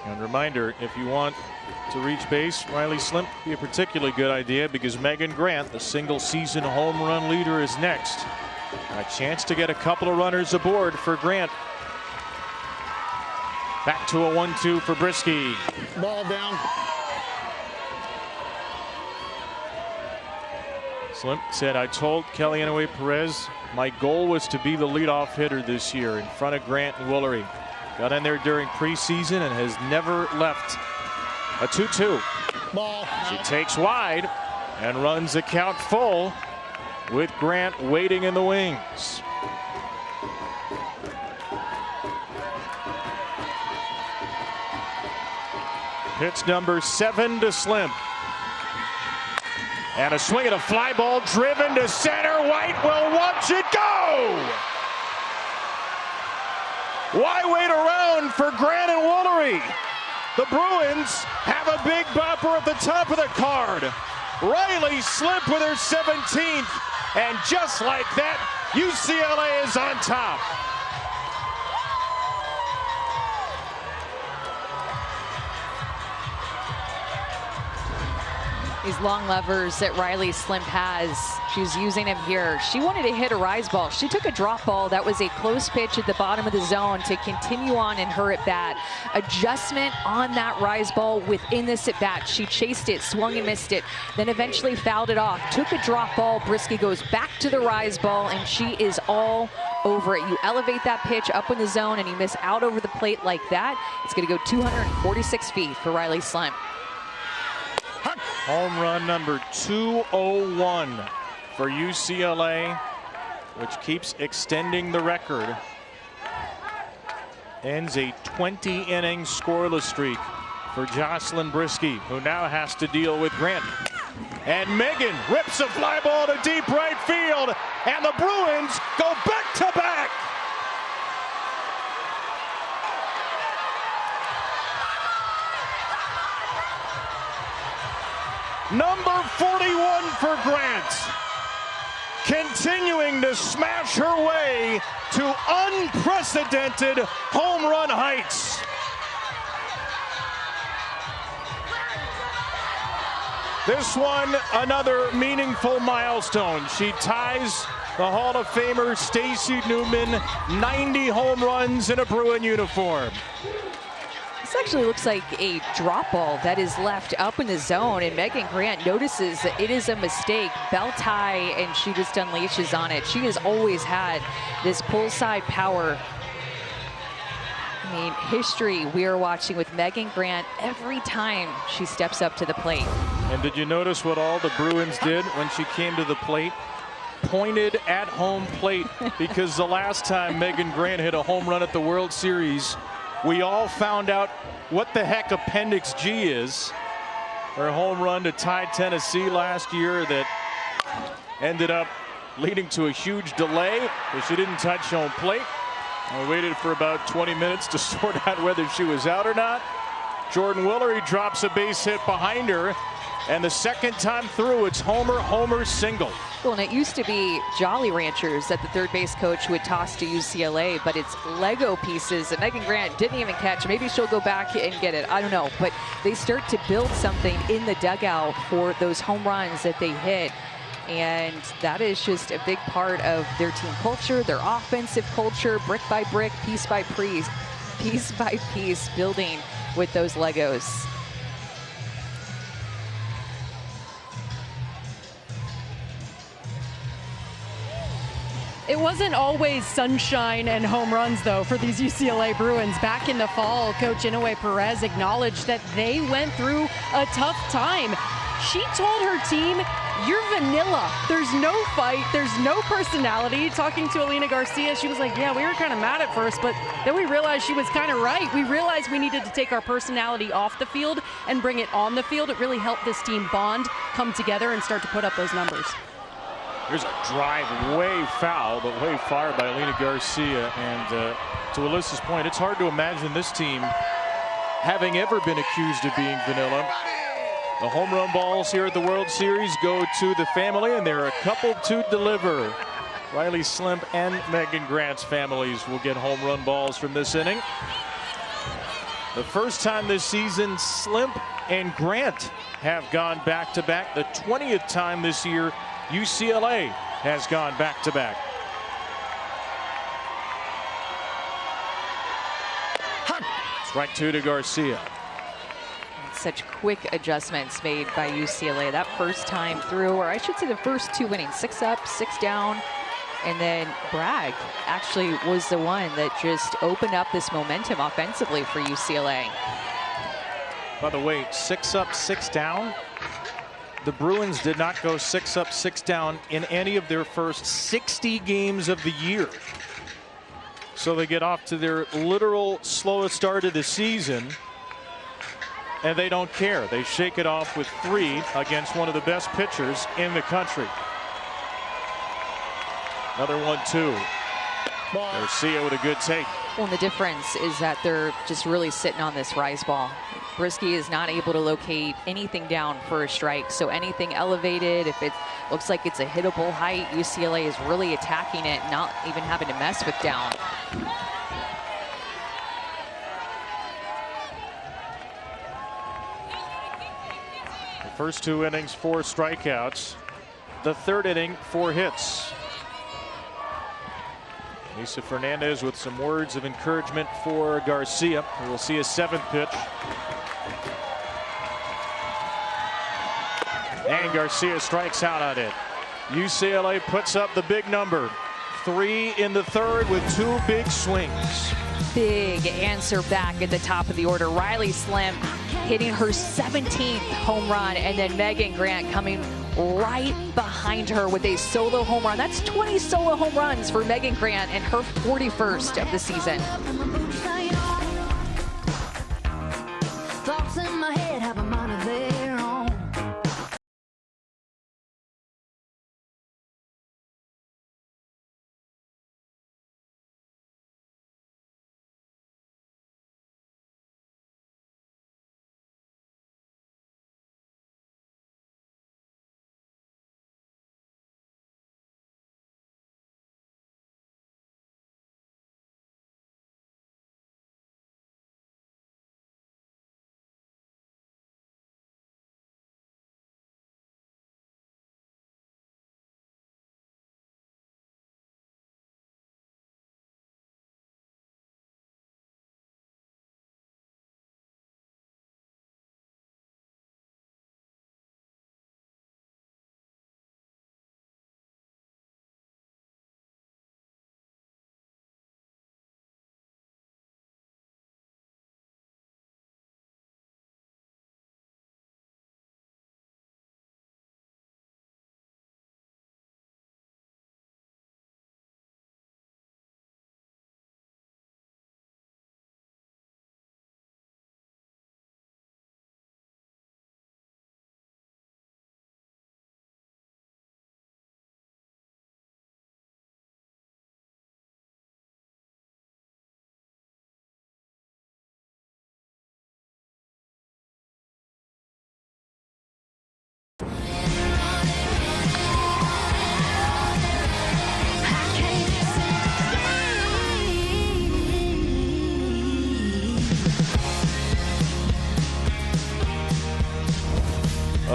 And reminder, if you want to reach base, Riley Slimp be a particularly good idea because Megan Grant, the single season home run leader, is next. A chance to get a couple of runners aboard for Grant. Back to a 1-2 for Brisky. Ball down. Slimp said, I told Kellyanne Perez my goal was to be the leadoff hitter this year in front of Grant and Woolery. Got in there during preseason and has never left. A 2-2. Ball. She takes wide and runs the count full with Grant waiting in the wings. Pitch number 7 to Slimp. And a swing and a fly ball driven to center. White will watch it go. Why wait around for Grant and Woolery? The Bruins have a big bopper at the top of the card. Riley Slimp with her 17th. And just like that, UCLA is on top. These long levers that Riley Slimp has, she's using them here. She wanted to hit a rise ball. She took a drop ball that was a close pitch at the bottom of the zone to continue on in her at bat. Adjustment on that rise ball within this at bat. She chased it, swung and missed it, then eventually fouled it off. Took a drop ball. Brisky goes back to the rise ball, and she is all over it. You elevate that pitch up in the zone and you miss out over the plate like that, it's going to go 246 feet for Riley Slimp. Home run number 201 for UCLA, which keeps extending the record. Ends a 20-inning scoreless streak for Jocelyn Brisky, who now has to deal with Grant. And Megan rips a fly ball to deep right field, and the Bruins go back-to-back. Number 41 for Grant, continuing to smash her way to unprecedented home run heights. This one, another meaningful milestone. She ties the Hall of Famer Stacey Newman 90 home runs in a Bruin uniform. This actually looks like a drop ball that is left up in the zone, and Megan Grant notices that it is a mistake. Belt high, and she just unleashes on it. She has always had this pull side power. I mean, history we are watching with Megan Grant every time she steps up to the plate. And did you notice what all the Bruins did when she came to the plate? Pointed at home plate, because the last time Megan Grant hit a home run at the World Series, we all found out what the heck Appendix G is. Her home run to tie Tennessee last year that ended up leading to a huge delay because she didn't touch home plate. We waited for about 20 minutes to sort out whether she was out or not. Jordan Woolery drops a base hit behind her, and the second time through, it's homer single. Well, and it used to be Jolly Ranchers that the third base coach would toss to UCLA, but it's Lego pieces that Megan Grant didn't even catch. Maybe she'll go back and get it. I don't know. But they start to build something in the dugout for those home runs that they hit. And that is just a big part of their team culture, their offensive culture, brick by brick, piece by piece, building with those Legos. It wasn't always sunshine and home runs, though, for these UCLA Bruins. Back in the fall, Coach Inoue Perez acknowledged that they went through a tough time. She told her team, "You're vanilla. There's no fight. There's no personality." Talking to Alina Garcia, she was like, "Yeah, we were kind of mad at first, but then we realized she was kind of right. We realized we needed to take our personality off the field and bring it on the field." It really helped this team bond, come together, and start to put up those numbers. Here's a drive way foul, but way fired by Alina Garcia. And to Alyssa's point, it's hard to imagine this team having ever been accused of being vanilla. The home run balls here at the World Series go to the family, and there are a couple to deliver. Riley Slimp and Megan Grant's families will get home run balls from this inning. The first time this season, Slimp and Grant have gone back-to-back. The 20th time this year UCLA has gone back-to-back. Strike two to Garcia. Such quick adjustments made by UCLA that first time through, or I should say the first two innings, 6 up, 6 down. And then Bragg actually was the one that just opened up this momentum offensively for UCLA. By the way, 6 up, 6 down. The Bruins did not go 6 up, 6 down in any of their first 60 games of the year. So they get off to their literal slowest start of the season, and they don't care. They shake it off with 3 against one of the best pitchers in the country. Another 1-2. Garcia with a good take. Well, and the difference is that they're just really sitting on this rise ball. Brisky is not able to locate anything down for a strike, so anything elevated, if it looks like it's a hittable height, UCLA is really attacking it, not even having to mess with down. The first 2 innings, 4 strikeouts. The third inning, 4 hits. Lisa Fernandez with some words of encouragement for Garcia. We'll see a 7th pitch. And Garcia strikes out on it. UCLA puts up the big number. 3 in the third with 2 big swings. Big answer back at the top of the order. Riley Slimp hitting her 17th home run, and then Megan Grant coming right behind her with a solo home run. That's 20 solo home runs for Megan Grant and her 41st of the season. Thoughts in my head have a mind of their own.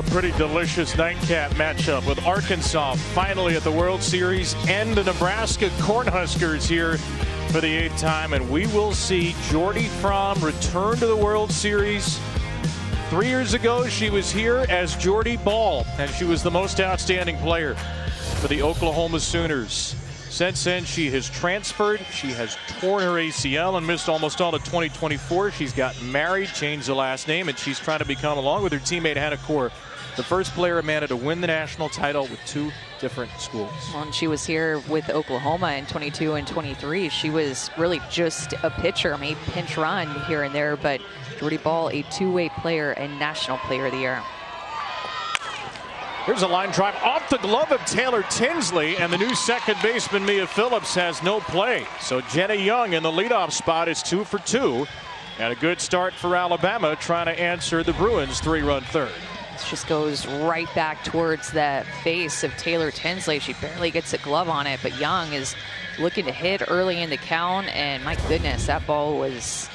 A pretty delicious nightcap matchup with Arkansas finally at the World Series and the Nebraska Cornhuskers here for the 8th time. And we will see Jordy Fromm return to the World Series. 3 years ago, she was here as Jordy Ball, and she was the most outstanding player for the Oklahoma Sooners. Since then, she has transferred. She has torn her ACL and missed almost all of 2024. She's gotten married, changed the last name, and she's trying to become, along with her teammate Hannah Core, the first player Amanda to win the national title with 2 different schools. Well, and she was here with Oklahoma in 22 and 23. She was really just a pitcher, maybe pinch run here and there, but Jordy Ball, a 2-way player and National Player of the Year. Here's a line drive off the glove of Taylor Tinsley, and the new second baseman Mia Phillips has no play. So Jenna Young in the leadoff spot is 2 for 2. And a good start for Alabama, trying to answer the Bruins' 3-run third. This just goes right back towards the face of Taylor Tinsley. She barely gets a glove on it, but Young is looking to hit early in the count, and my goodness, that ball was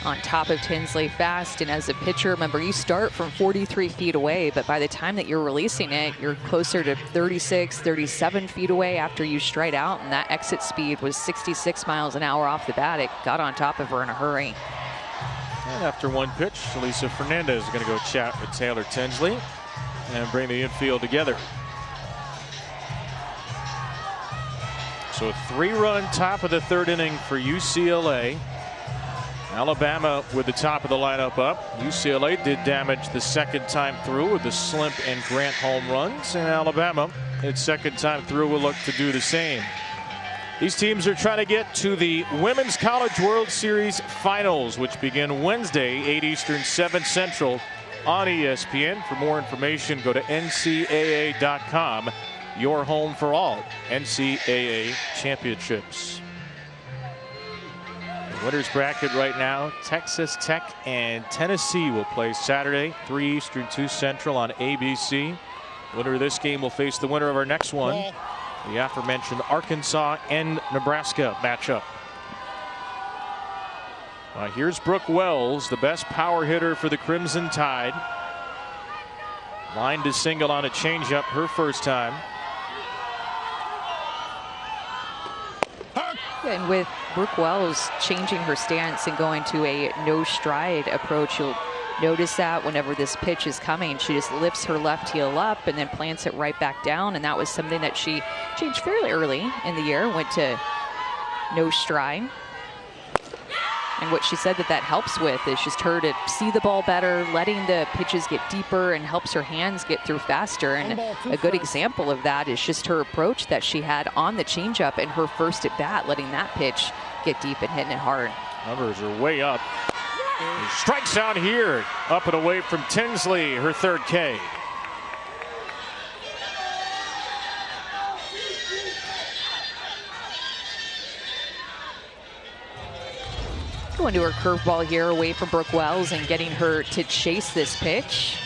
on top of Tinsley fast. And as a pitcher, remember, you start from 43 feet away, but by the time that you're releasing it, you're closer to 36, 37 feet away after you strike out, and that exit speed was 66 miles an hour off the bat. It got on top of her in a hurry. And after one pitch, Lisa Fernandez is going to go chat with Taylor Tinsley and bring the infield together. So a 3-run top of the 3rd inning for UCLA. Alabama with the top of the lineup up. UCLA did damage the second time through with the Slimp and Grant home runs, and Alabama, its second time through, will look to do the same. These teams are trying to get to the Women's College World Series Finals, which begin Wednesday, 8 Eastern, 7 Central on ESPN. For more information, go to NCAA.com, your home for all NCAA championships. Winners bracket right now, Texas Tech and Tennessee will play Saturday, 3 Eastern, 2 Central on ABC. Winner of this game will face the winner of our next one, the aforementioned Arkansas and Nebraska matchup. Here's Brooke Wells, the best power hitter for the Crimson Tide. Lined to single on a changeup her first time. And with Brooke Wells changing her stance and going to a no stride approach, you'll notice that whenever this pitch is coming, she just lifts her left heel up and then plants it right back down. And that was something that she changed fairly early in the year, went to no stride. And what she said that helps with is just her to see the ball better, letting the pitches get deeper, and helps her hands get through faster. And a good example of that is just her approach that she had on the changeup in her first at bat, letting that pitch get deep and hitting it hard. Numbers are way up. Strikes out here, up and away from Tinsley, her 3rd K. Going to her curveball here away from Brooke Wells and getting her to chase this pitch.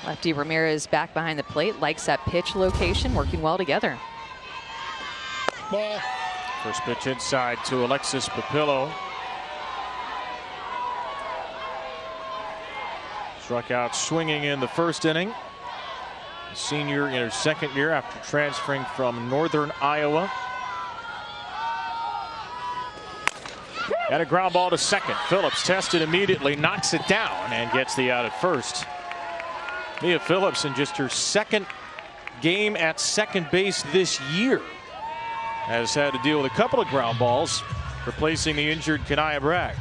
Lefty Ramirez back behind the plate, likes that pitch location, working well together. Ball. First pitch inside to Alexis Papillo. Struck out swinging in the first inning. A senior in her 2nd year after transferring from Northern Iowa. And a ground ball to second. Phillips tested immediately, knocks it down, and gets the out at first. Mia Phillips, in just her 2nd game at second base this year, has had to deal with a couple of ground balls, replacing the injured Kanaya Bragg.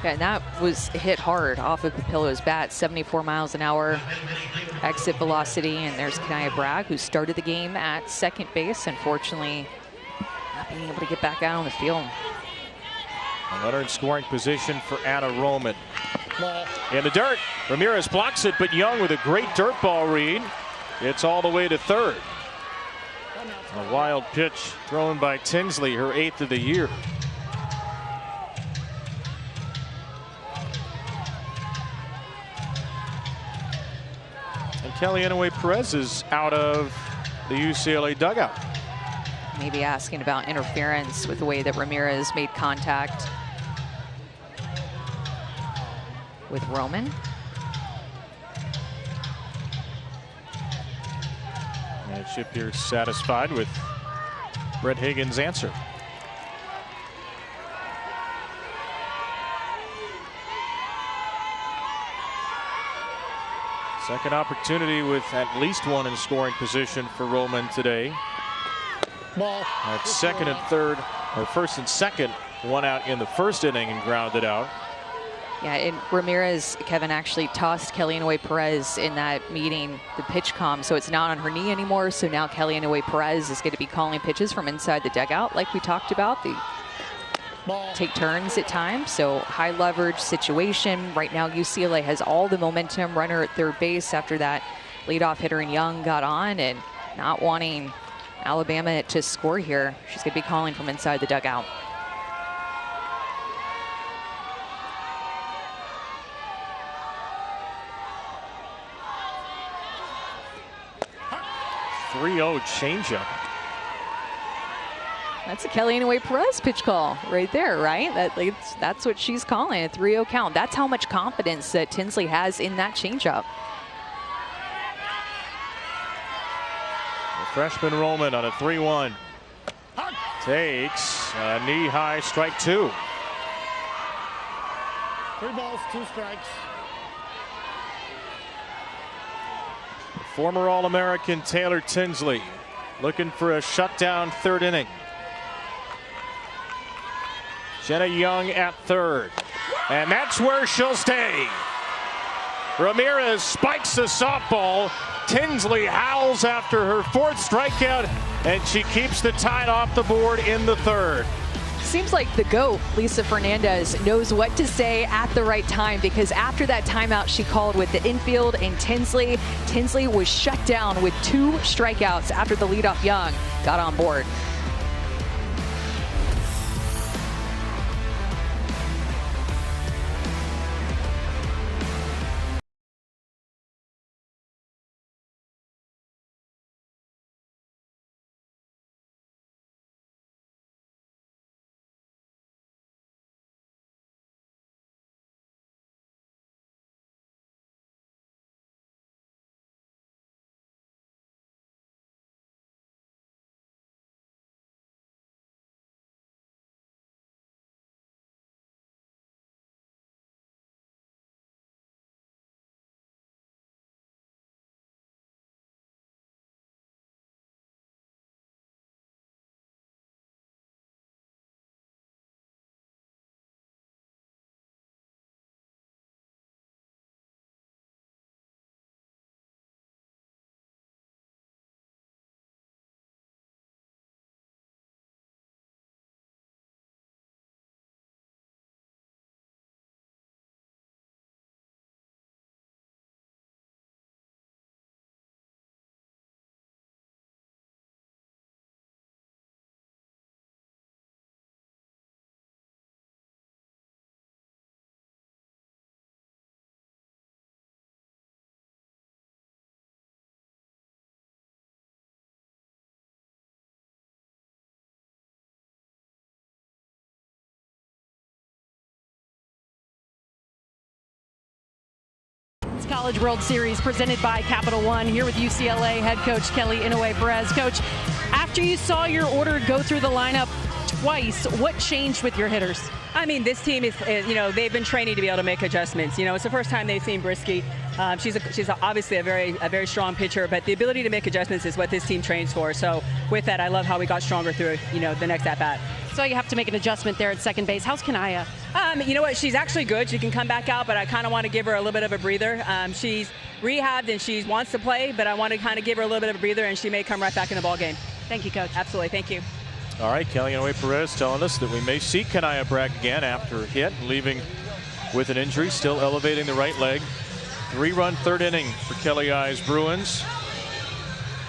Yeah, and that was hit hard off of Papillo's bat, 74 miles an hour exit velocity. And there's Kanaya Bragg, who started the game at second base, unfortunately not being able to get back out on the field. Another in scoring position for Anna Roman. Ball. In the dirt, Ramirez blocks it, but Young with a great dirt ball read. It's all the way to 3rd. A wild pitch thrown by Tinsley, her 8th of the year. And Kelly Inouye Perez is out of the UCLA dugout. Maybe asking about interference with the way that Ramirez made contact with Roman. Which appears satisfied with Brett Higgins' answer. Second opportunity with at least one in scoring position for Roman today. Ball. At second and third, or first and second, one out in the first inning and grounded out. Yeah, and Ramirez, Kevin, actually tossed Kelly Inouye Perez in that meeting, the pitch comm, so it's not on her knee anymore. So now Kelly Inouye Perez is going to be calling pitches from inside the dugout, like we talked about. They take turns at times, so high leverage situation. Right now, UCLA has all the momentum. Runner at third base after that leadoff hitter and Young got on, and not wanting Alabama to score here. She's going to be calling from inside the dugout. .30 changeup. That's a Kelly Inouye Perez pitch call right there, right? That's what she's calling, a 3-0 count. That's how much confidence that Tinsley has in that changeup. The freshman Roman on a 3-1. Takes a knee-high, strike two. 3 balls, 2 strikes. Former All-American Taylor Tinsley looking for a shutdown third inning. Jenna Young at third, and that's where she'll stay. Ramirez spikes the softball. Tinsley howls after her fourth strikeout, and she keeps the tie off the board in the third. Seems like the GOAT, Lisa Fernandez, knows what to say at the right time, because after that timeout she called with the infield and Tinsley was shut down with 2 strikeouts after the leadoff Young got on board. College World Series presented by Capital One, here with UCLA head coach Kelly Inouye Perez. Coach, after you saw your order go through the lineup twice, what changed with your hitters? I mean, this team is they've been training to be able to make adjustments. It's the first time they've seen Brisky. She's obviously a very strong pitcher, but the ability to make adjustments is what this team trains for. So with that, I love how we got stronger through the next at bat. So you have to make an adjustment there at second base. How's Kanaya? You know what? She's actually good. She can come back out, but I kind of want to give her a little bit of a breather. She's rehabbed and she wants to play, but I want to kind of give her a little bit of a breather, and she may come right back in the ball game. Thank you, Coach. Absolutely. Thank you. All right, Kelly Inouye Perez telling us that we may see Kanaya Bragg again after a hit, leaving with an injury, still elevating the right leg. 3-run third inning for Kelly I's Bruins.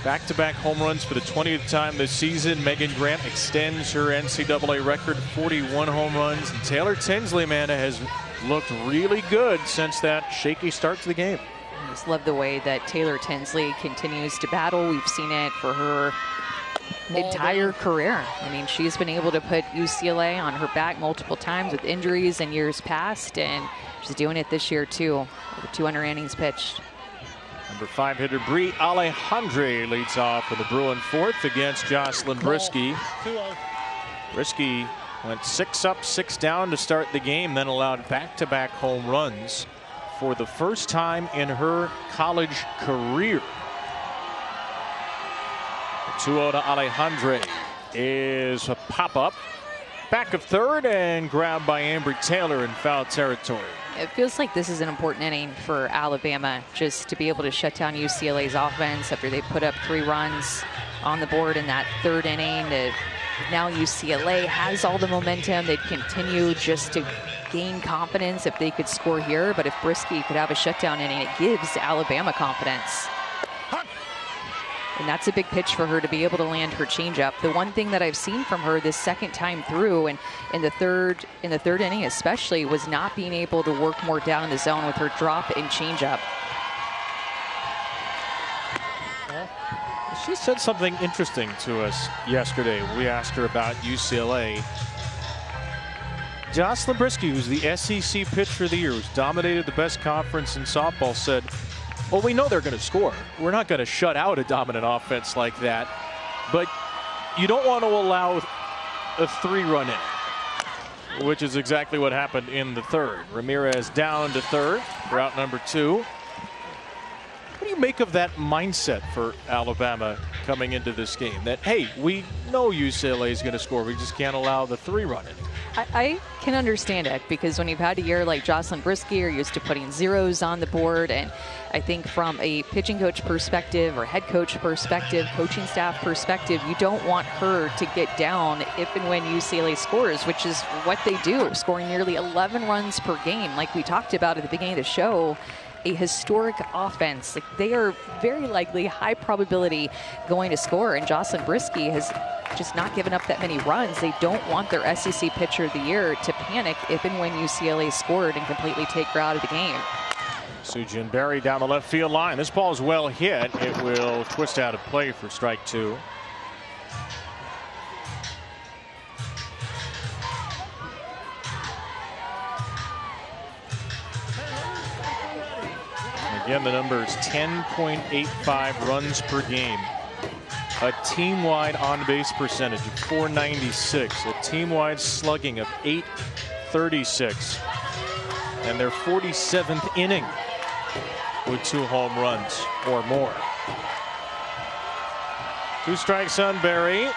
Back-to-back home runs for the 20th time this season. Megan Grant extends her NCAA record, 41 home runs. And Taylor Tinsley, Amanda, has looked really good since that shaky start to the game. I just love the way that Taylor Tinsley continues to battle. We've seen it for her entire career. I mean, she's been able to put UCLA on her back multiple times with injuries in years past, and she's doing it this year too, with 200 innings pitched. Number 5 hitter Brie Alejandre leads off with a Bruin fourth against Jocelyn Brisky. 2-0. Brisky went 6 up, 6 down to start the game, then allowed back-to-back home runs for the first time in her college career. 2-0 to Alejandre is a pop-up. Back of third and grabbed by Ambry Taylor in foul territory. It feels like this is an important inning for Alabama, just to be able to shut down UCLA's offense after they put up 3 runs on the board in that third inning. Now UCLA has all the momentum. They'd continue just to gain confidence if they could score here. But if Brisky could have a shutdown inning, it gives Alabama confidence. And that's a big pitch for her to be able to land her changeup. The one thing that I've seen from her this second time through, and in the third inning especially, was not being able to work more down in the zone with her drop and changeup. She said something interesting to us yesterday. We asked her about UCLA. Jocelyn Brisky, who's the SEC Pitcher of the Year, who's dominated the best conference in softball, said, well, we know they're going to score. We're not going to shut out a dominant offense like that. But you don't want to allow a 3-run inning, which is exactly what happened in the third. Ramirez down to third for out number 2. What do you make of that mindset for Alabama coming into this game? That, hey, we know UCLA is going to score. We just can't allow the 3-run inning. I can understand it, because when you've had a year like Jocelyn Brisky, you're used to putting zeros on the board. And I think from a pitching coach perspective or head coach perspective, coaching staff perspective, you don't want her to get down if and when UCLA scores, which is what they do, scoring nearly 11 runs per game. Like we talked about at the beginning of the show, a historic offense. Like, they are very likely, high probability, going to score. And Jocelyn Brisky has just not given up that many runs. They don't want their SEC Pitcher of the Year to panic if and when UCLA scored and completely take her out of the game. Sujin Berry down the left field line. This ball is well hit. It will twist out of play for strike 2. Again, the number is 10.85 runs per game. A team-wide on-base percentage of .496. A team-wide slugging of .836. And their 47th inning with 2 home runs or more. 2 strikes on Berry.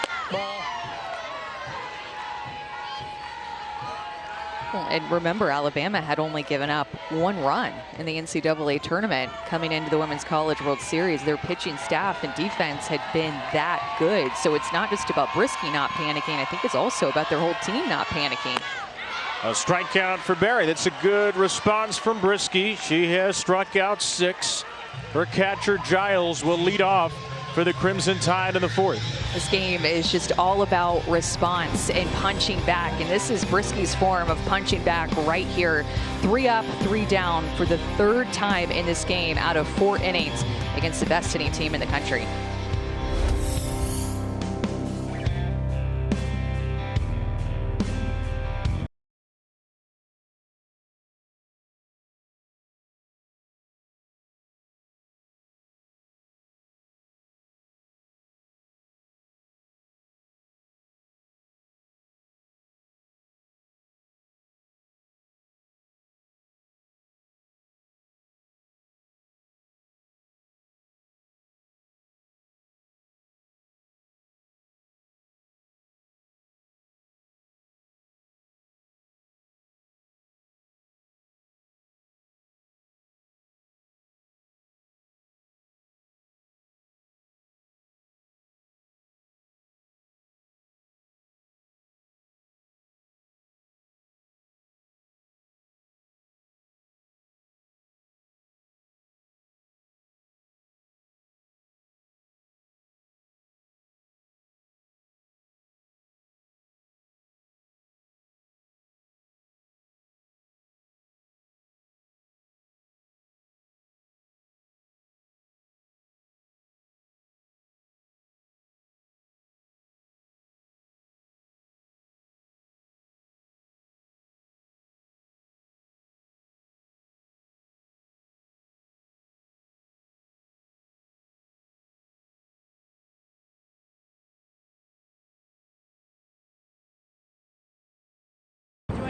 And remember, Alabama had only given up 1 run in the NCAA tournament coming into the Women's College World Series. Their pitching staff and defense had been that good. So it's not just about Brisky not panicking. I think it's also about their whole team not panicking. A strikeout for Berry. That's a good response from Brisky. She has struck out 6. Her catcher Giles will lead off for the Crimson Tide in the 4th. This game is just all about response and punching back. And this is Brisky's form of punching back right here. 3 up, 3 down for the 3rd time in this game out of 4 innings against the best hitting team in the country.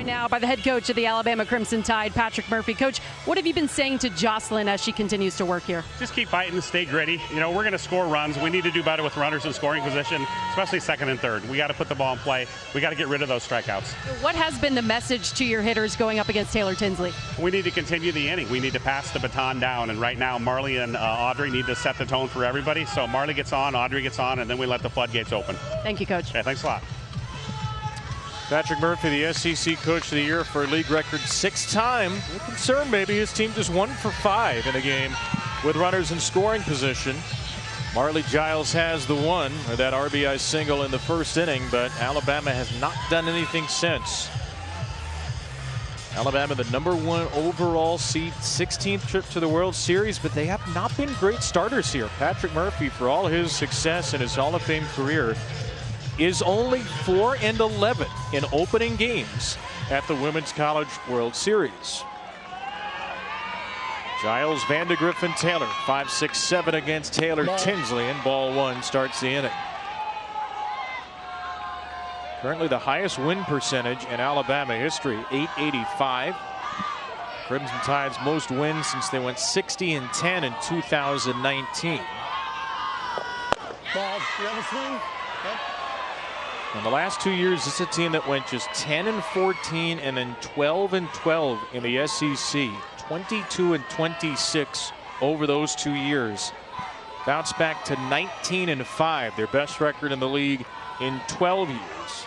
Joined now by the head coach of the Alabama Crimson Tide, Patrick Murphy. Coach, what have you been saying to Jocelyn as she continues to work here? Just keep fighting, stay gritty. You know, we're going to score runs. We need to do better with runners in scoring position, especially second and third. We got to put the ball in play. We got to get rid of those strikeouts. What has been the message to your hitters going up against Taylor Tinsley? We need to continue the inning. We need to pass the baton down. And right now, Marley and Audrey need to set the tone for everybody. So Marley gets on, Audrey gets on, and then we let the floodgates open. Thank you, Coach. Okay, thanks a lot. Patrick Murphy, the SEC Coach of the Year for a league record 6 time. We're concerned maybe his team just 1 for 5 in a game with runners in scoring position. Marley Giles has the one, or that RBI single in the first inning, but Alabama has not done anything since. Alabama, the #1 overall seed, 16th trip to the World Series, but they have not been great starters here. Patrick Murphy, for all his success in his Hall of Fame career, is only 4-11 in opening games at the Women's College World Series. Giles, Vandegrift, and Taylor, 5, 6, 7 against Taylor Tinsley, and ball 1 starts the inning. Currently the highest win percentage in Alabama history, 885. Crimson Tide's most wins since they went 60-10 in 2019. Ball. You have a swing? Yep. In the last 2 years, this is a team that went just 10-14 and then 12-12 in the SEC. 22-26 over those 2 years. Bounced back to 19-5, their best record in the league in 12 years.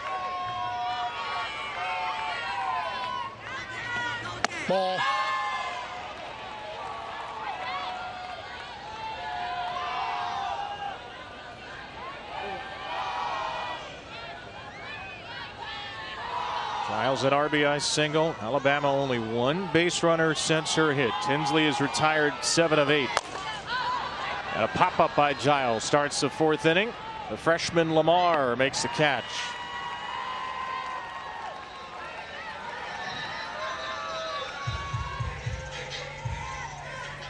Ball. Giles an RBI single. Alabama only 1 base runner since her hit. Tinsley is retired 7 of 8. And a pop-up by Giles starts the 4th inning. The freshman Lamar makes the catch.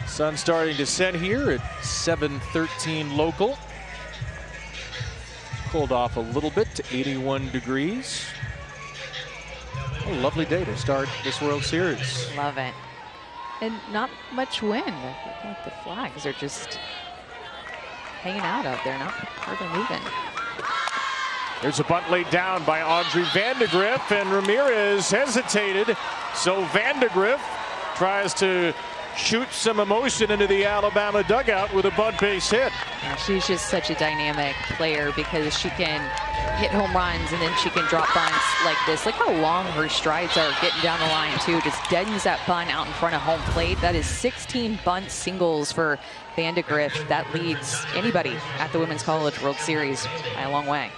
Sun starting to set here at 7:13 local. Cooled off a little bit to 81 degrees. A lovely day to start this World Series. Love it. And not much wind. I feel like the flags are just hanging out there, not hardly moving. There's a bunt laid down by Audrey Vandegrift, and Ramirez hesitated. So Vandegrift tries to shoot some emotion into the Alabama dugout with a bunt base hit. Yeah, she's just such a dynamic player because she can hit home runs and then she can drop bunts like this. Look how long her strides are getting down the line too. Just deadens that bunt out in front of home plate. That is 16 bunt singles for Vandegrift. That leads anybody at the Women's College World Series by a long way.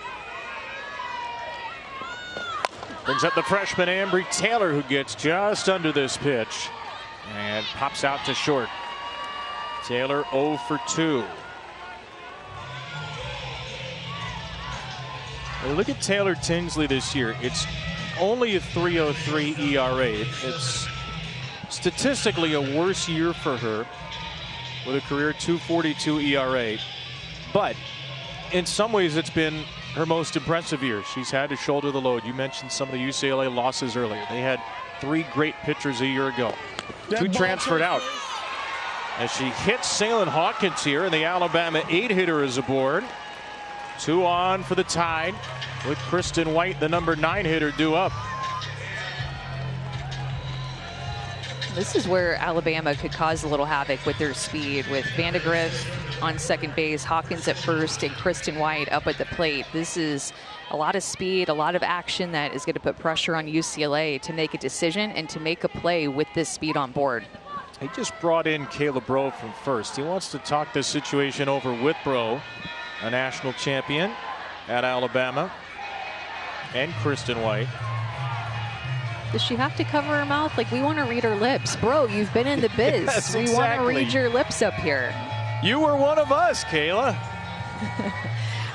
Brings up the freshman Ambry Taylor, who gets just under this pitch and pops out to short. Taylor 0 for 2. Well, look at Taylor Tinsley this year. It's only a 3.03 ERA. It's statistically a worse year for her with a career 2.42 ERA. But in some ways, it's been her most impressive year. She's had to shoulder the load. You mentioned some of the UCLA losses earlier. They had 3 great pitchers a year ago. 2 transferred out. As she hits Salem Hawkins here, and the Alabama 8-hitter is aboard. 2 on for the Tide, with Kristen White, the number 9 hitter, due up. This is where Alabama could cause a little havoc with their speed, with Vandegrift on second base, Hawkins at first, and Kristen White up at the plate. This is a lot of speed, a lot of action that is going to put pressure on UCLA to make a decision and to make a play with this speed on board. He just brought in Caleb Bro from first. He wants to talk this situation over with Bro, a national champion at Alabama, and Kristen White. Does she have to cover her mouth? Like, we want to read her lips. Bro, you've been in the biz. Yes, we want to read your lips up here. You were one of us, Kayla.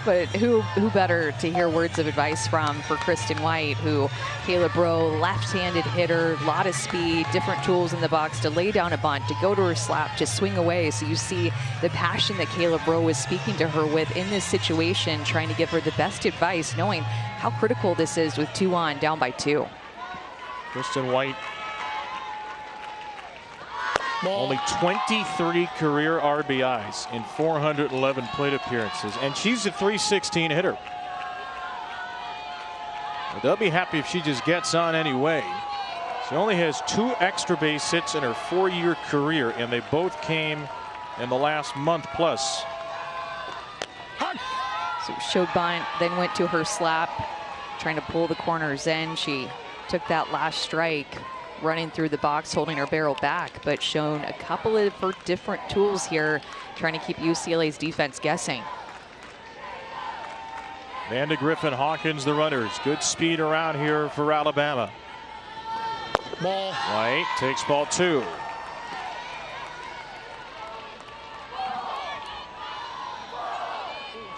But who better to hear words of advice from for Kristen White, who Caleb Bro, left-handed hitter, a lot of speed, different tools in the box to lay down a bunt, to go to her slap, to swing away. So you see the passion that Caleb Bro was speaking to her with in this situation, trying to give her the best advice, knowing how critical this is with 2 on, down by 2. Kristen White, only 23 career RBIs in 411 plate appearances, and she's a .316 hitter. But they'll be happy if she just gets on anyway. She only has 2 extra base hits in her 4-year career, and they both came in the last month plus. So Chauvin then went to her slap, trying to pull the corners in. She took that last strike, running through the box, holding her barrel back, but shown a couple of her different tools here, trying to keep UCLA's defense guessing. Vanda Griffin Hawkins, the runners. Good speed around here for Alabama. Ball. White takes ball 2.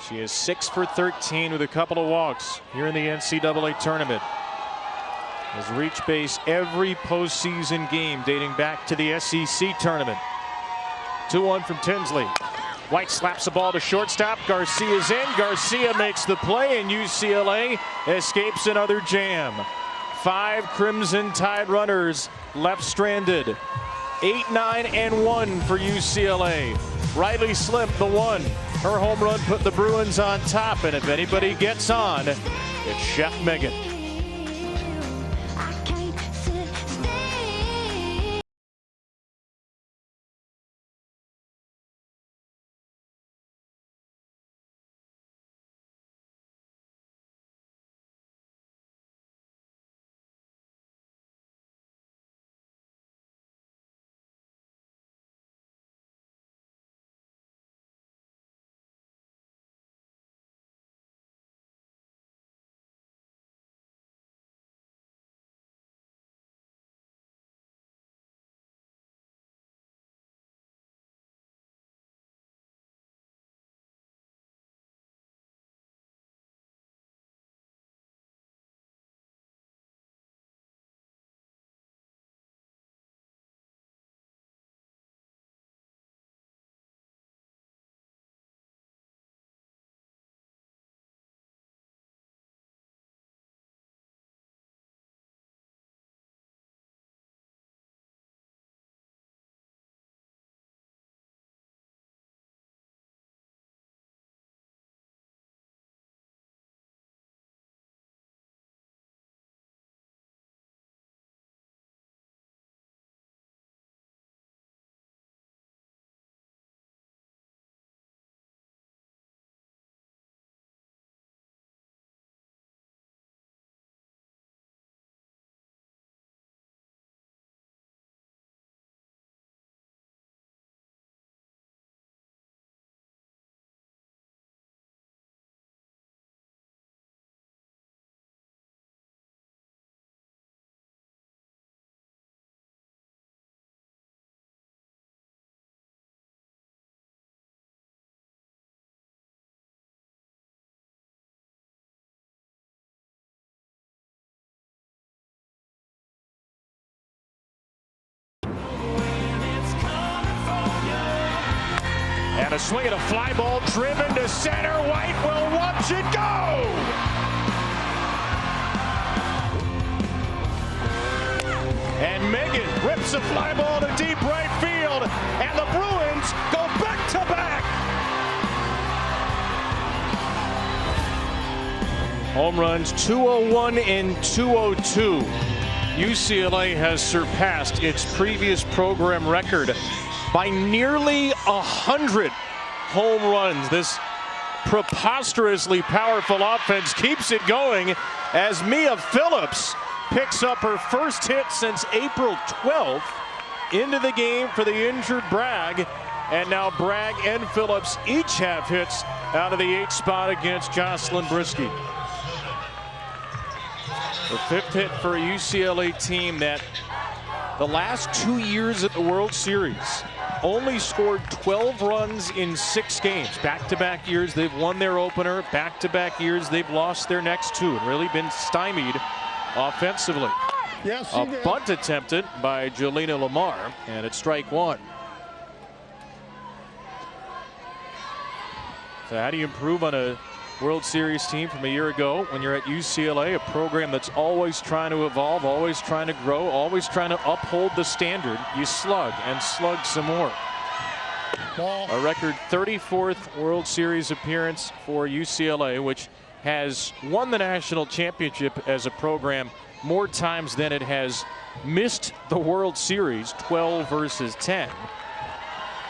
She is 6 for 13 with a couple of walks here in the NCAA tournament. Has reached base every postseason game dating back to the SEC tournament. 2-1 from Tinsley. White slaps the ball to shortstop. Garcia's in. Garcia makes the play, and UCLA escapes another jam. 5 Crimson Tide runners left stranded. 8, 9, and 1 for UCLA. Riley Slim, the 1. Her home run put the Bruins on top, and if anybody gets on, it's Chef Megan. And a swing at a fly ball driven to center. White will watch it go. And Megan rips a fly ball to deep right field. And the Bruins go back to back. Home runs 201 and 202. UCLA has surpassed its previous program record by nearly 100 home runs. This preposterously powerful offense keeps it going as Mia Phillips picks up her first hit since April 12th into the game for the injured Bragg. And now Bragg and Phillips each have hits out of the 8th spot against Jocelyn Brisky. The 5th hit for a UCLA team that the last 2 years at the World Series only scored 12 runs in 6 games. Back-to-back years they've won their opener. Back-to-back years they've lost their next 2 and really been stymied offensively. Yes, a bunt attempted by Jelena Lamar, and it's strike 1. So how do you improve on a World Series team from a year ago. When you're at UCLA, a program that's always trying to evolve, always trying to grow, always trying to uphold the standard, you slug and slug some more. Ball. A record 34th World Series appearance for UCLA, which has won the national championship as a program more times than it has missed the World Series, 12 versus 10.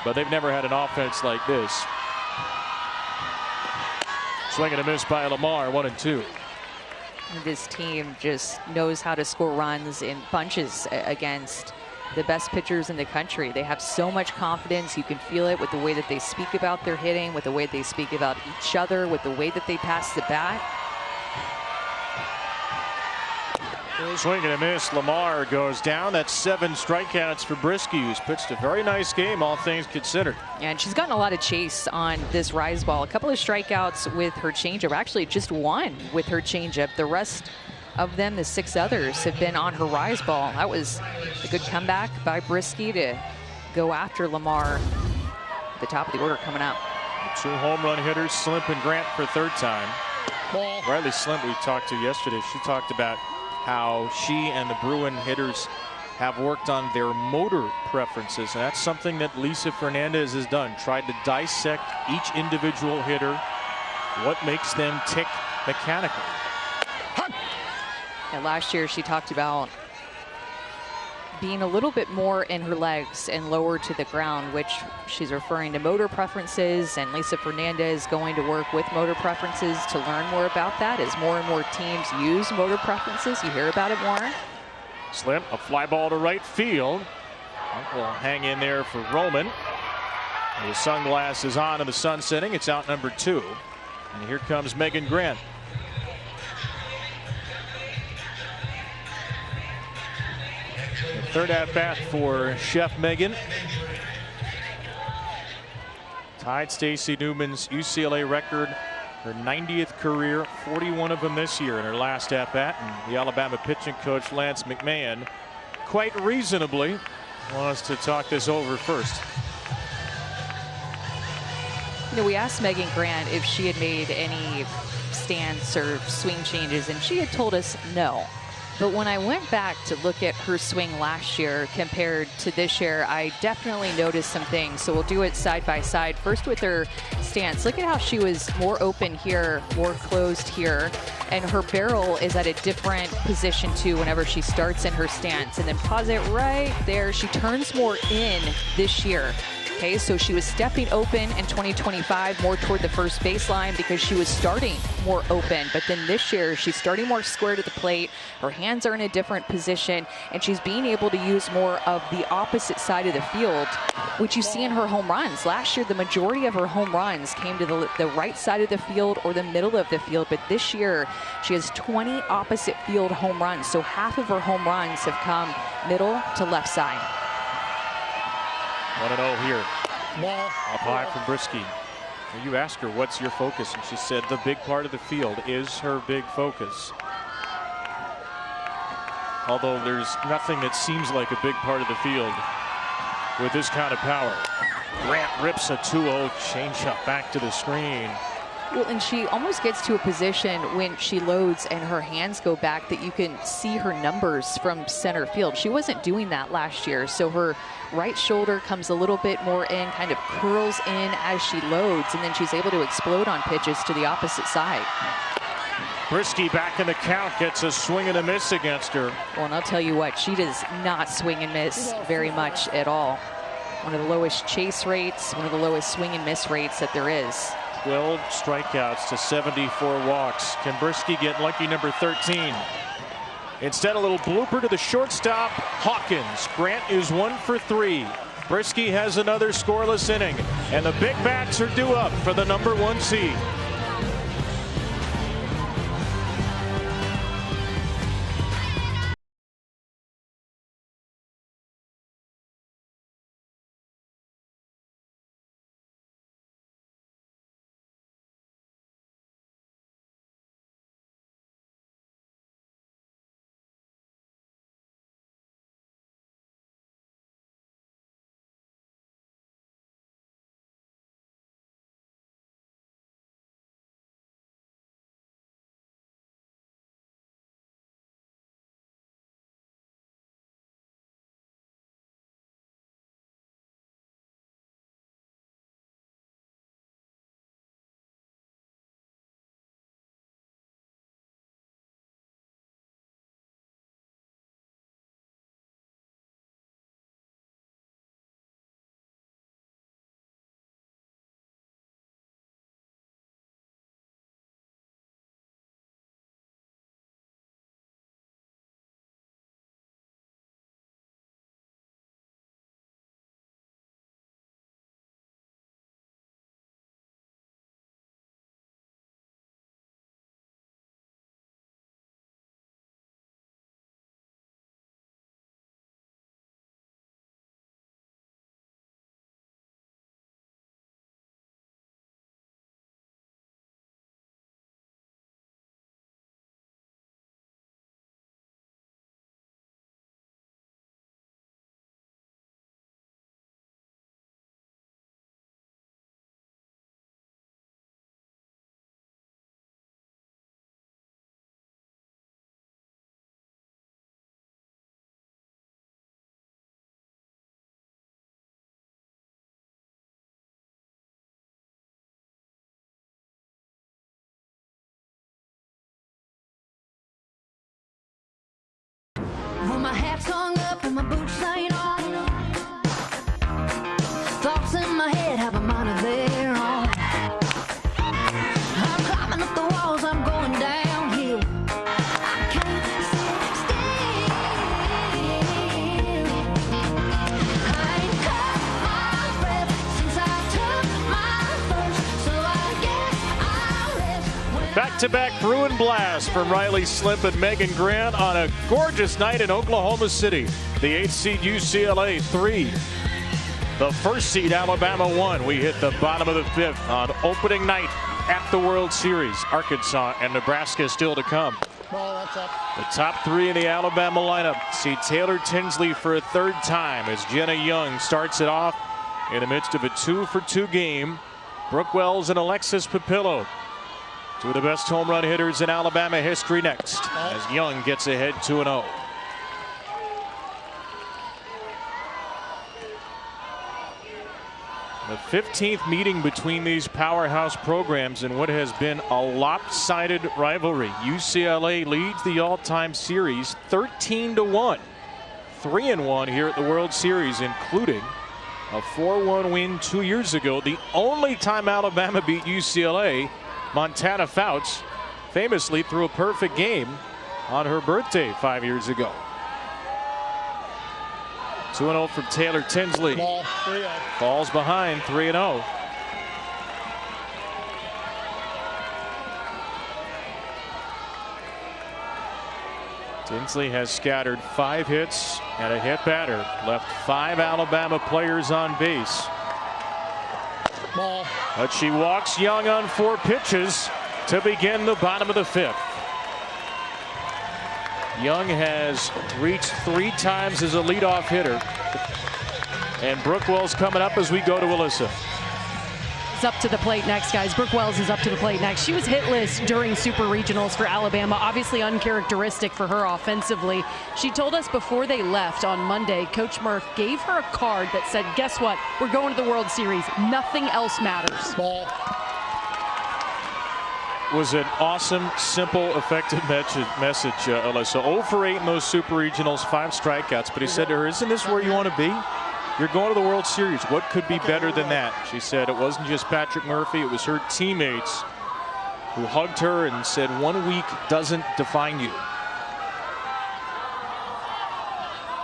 But they've never had an offense like this. Swing and a miss by Lamar, 1-2. This team just knows how to score runs in bunches against the best pitchers in the country. They have so much confidence. You can feel it with the way that they speak about their hitting, with the way they speak about each other, with the way that they pass the bat. Swing and a miss. Lamar goes down. That's 7 strikeouts for Brisky, who's pitched a very nice game, all things considered. Yeah, and she's gotten a lot of chase on this rise ball. A couple of strikeouts with her changeup. Actually, just one with her changeup. The rest of them, the 6 others, have been on her rise ball. That was a good comeback by Brisky to go after Lamar at the top of the order coming up. 2 home run hitters, Slimp and Grant for 3rd time. Ball. Riley Slimp, we talked to yesterday, she talked about how she and the Bruin hitters have worked on their motor preferences, and that's something that Lisa Fernandez has done. Tried to dissect each individual hitter, what makes them tick mechanically. And last year she talked about being a little bit more in her legs and lower to the ground, which she's referring to motor preferences, and Lisa Fernandez going to work with motor preferences to learn more about that as more and more teams use motor preferences. You hear about it more. Slim, a fly ball to right field. Will hang in there for Roman. The sunglasses on in the sun setting. It's out number 2. And here comes Megan Grant. Third at bat for Chef Megan. Tied Stacy Newman's UCLA record, her 90th career, 41 of them this year in her last at bat. And the Alabama pitching coach Lance McMahon, quite reasonably, wants to talk this over first. You know, we asked Megan Grant if she had made any stance or swing changes, and she had told us no. But when I went back to look at her swing last year compared to this year, I definitely noticed some things. So we'll do it side by side. First with her stance. Look at how she was more open here, more closed here. And her barrel is at a different position too whenever she starts in her stance. And then pause it right there. She turns more in this year. Okay, so she was stepping open in 2025 more toward the first baseline because she was starting more open. But then this year, she's starting more square to the plate. Her hands are in a different position, and she's being able to use more of the opposite side of the field, which you see in her home runs. Last year, the majority of her home runs came to the right side of the field or the middle of the field. But this year, she has 20 opposite field home runs. So half of her home runs have come middle to left side. 1-0 here. Ball. Up high from Brisky. You asked her, what's your focus? And she said the big part of the field is her big focus. Although there's nothing that seems like a big part of the field with this kind of power. Grant rips a 2-0 changeup back to the screen. Well, and she almost gets to a position when she loads and her hands go back that you can see her numbers from center field. She wasn't doing that last year, so her right shoulder comes a little bit more in, kind of curls in as she loads, and then she's able to explode on pitches to the opposite side. Brisky back in the count, gets a swing and a miss against her. Well, and I'll tell you what, she does not swing and miss very much at all. One of the lowest chase rates, one of the lowest swing and miss rates that there is. 12 strikeouts to 74 walks. Can Brisky get lucky number 13? Instead, a little blooper to the shortstop, Hawkins. Grant is 1 for 3. Brisky has another scoreless inning, and the big bats are due up for the number 1 seed. hat's hung up and my boots ain't on. Thoughts in my head have a mind of their own. I'm climbing up the walls, I'm going downhill. I can't sit still. I ain't caught my breath since I took my first, so I guess I'll rest when Back-to-back Bruin blast from Riley Slip and Megan Grant on a gorgeous night in Oklahoma City. The 8th seed UCLA 3. The 1st seed Alabama 1. We hit the bottom of the 5th on opening night at the World Series. Arkansas and Nebraska still to come. Ball, that's up. The top 3 in the Alabama lineup see Taylor Tinsley for a 3rd time as Jenna Young starts it off in the midst of a 2-for-2 game. Brooke Wells and Alexis Papillo, 2 of the best home run hitters in Alabama history, next as Young gets ahead 2-0. The 15th meeting between these powerhouse programs in what has been a lopsided rivalry. UCLA leads the all-time series 13-1. 3-1 here at the World Series, including a 4-1 win 2 years ago. The only time Alabama beat UCLA, Montana Fouts famously threw a perfect game on her birthday 5 years ago. 2-0 from Taylor Tinsley. Ball, 3-0. Falls behind 3-0. Tinsley has scattered 5 hits and a hit batter. Left 5 Alabama players on base. Ball. But she walks Young on 4 pitches to begin the bottom of the 5th. Young has reached 3 times as a leadoff hitter. And Brooke Wells coming up as we go to Alyssa. Is up to the plate next, guys. Brooke Wells is up to the plate next. She was hitless during Super Regionals for Alabama, obviously uncharacteristic for her offensively. She told us before they left on Monday, Coach Murph gave her a card that said, guess what? We're going to the World Series. Nothing else matters. Ball. Was an awesome, simple, effective message, Alyssa. 0 for 8 in those Super Regionals, 5 strikeouts. But he said to her, isn't this where you want to be? You're going to the World Series. What could be better than that? She said it wasn't just Patrick Murphy. It was her teammates who hugged her and said 1 week doesn't define you.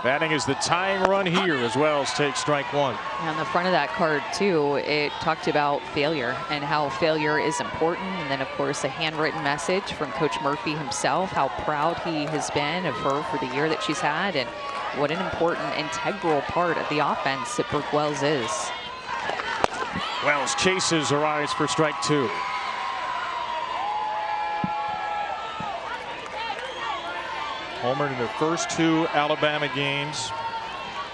Batting is the tying run here as Wells takes strike 1. On the front of that card, too, it talked about failure and how failure is important. And then, of course, a handwritten message from Coach Murphy himself, how proud he has been of her for the year that she's had and what an important, integral part of the offense that Brooke Wells is. Wells chases her eyes for strike 2. Homered in the first 2 Alabama games.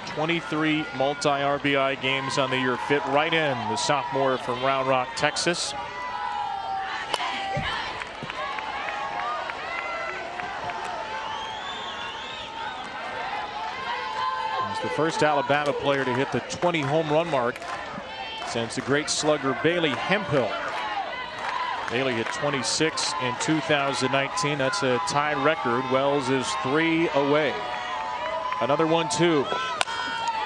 23 multi-RBI games on the year. Fit right in, the sophomore from Round Rock, Texas. He's the first Alabama player to hit the 20 home run mark since the great slugger Bailey Hemphill. Bailey hit 26 in 2019. That's a tie record. Wells is 3 away. Another 1-2.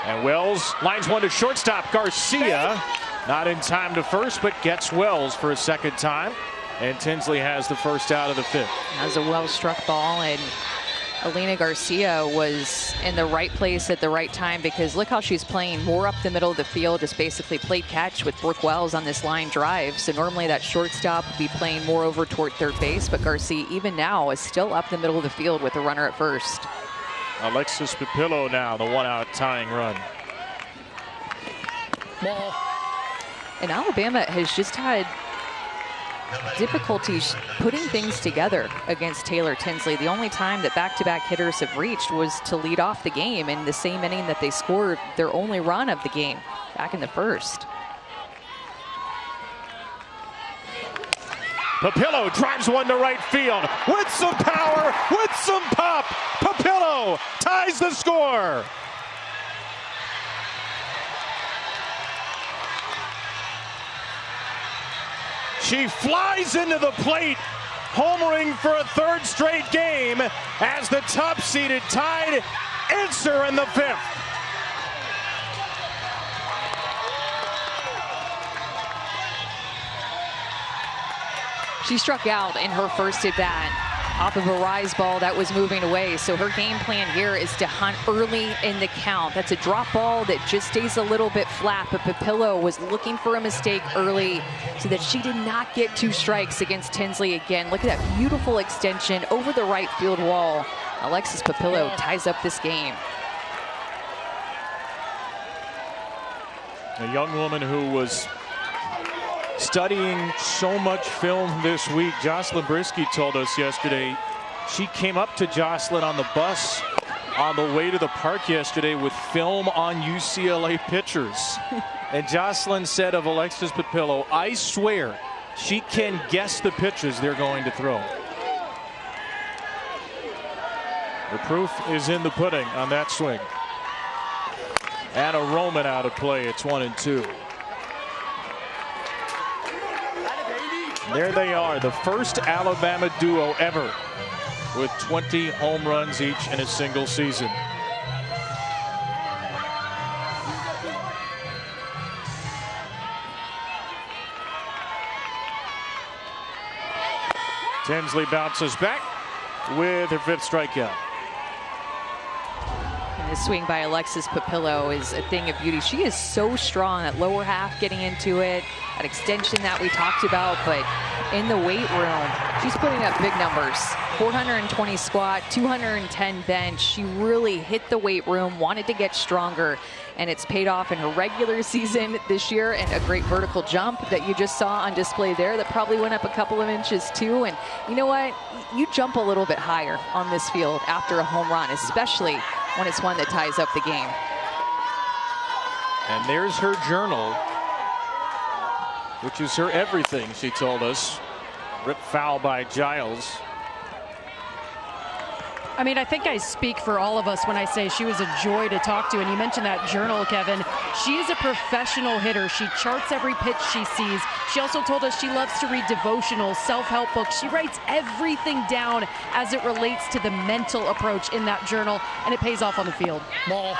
And Wells lines one to shortstop. Garcia not in time to first, but gets Wells for a second time. And Tinsley has the first out of the 5th. That was a well-struck ball, and Alina Garcia was in the right place at the right time, because look how she's playing more up the middle of the field, just basically played catch with Brooke Wells on this line drive. So normally that shortstop would be playing more over toward third base, but Garcia even now is still up the middle of the field with a runner at first. Alexis Papillo now the 1-out tying run. Ball. And Alabama has just had difficulties putting things together against Taylor Tinsley. The only time that back-to-back hitters have reached was to lead off the game in the same inning that they scored their only run of the game back in the first. Papillo drives one to right field with some power, with some pop. Papillo ties the score. She flies into the plate, homering for a 3rd straight game as the top-seeded tied answer in the 5th. She struck out in her first at bat off of a rise ball that was moving away. So her game plan here is to hunt early in the count. That's a drop ball that just stays a little bit flat, but Papillo was looking for a mistake early so that she did not get 2 strikes against Tinsley again. Look at that beautiful extension over the right field wall. Alexis Papillo ties up this game. A young woman who was studying so much film this week. Jocelyn Brisky told us yesterday she came up to Jocelyn on the bus on the way to the park yesterday with film on UCLA pitchers. And Jocelyn said of Alexis Papillo, I swear she can guess the pitches they're going to throw. The proof is in the pudding on that swing. And a Roman out of play. It's 1-2. There they are, the first Alabama duo ever with 20 home runs each in a single season. Tinsley bounces back with her 5th strikeout. The swing by Alexis Papillo is a thing of beauty. She is so strong, that lower half getting into it, that extension that we talked about, but in the weight room, she's putting up big numbers. 420 squat, 210 bench. She really hit the weight room, wanted to get stronger, and it's paid off in her regular season this year, and a great vertical jump that you just saw on display there that probably went up a couple of inches too. And you know what? You jump a little bit higher on this field after a home run, especially when it's one that ties up the game. And there's her journal, which is her everything, she told us. Ripped foul by Giles. I mean, I think I speak for all of us when I say she was a joy to talk to. And you mentioned that journal, Kevin. She is a professional hitter. She charts every pitch she sees. She also told us she loves to read devotionals, self-help books. She writes everything down as it relates to the mental approach in that journal, and it pays off on the field. Ball.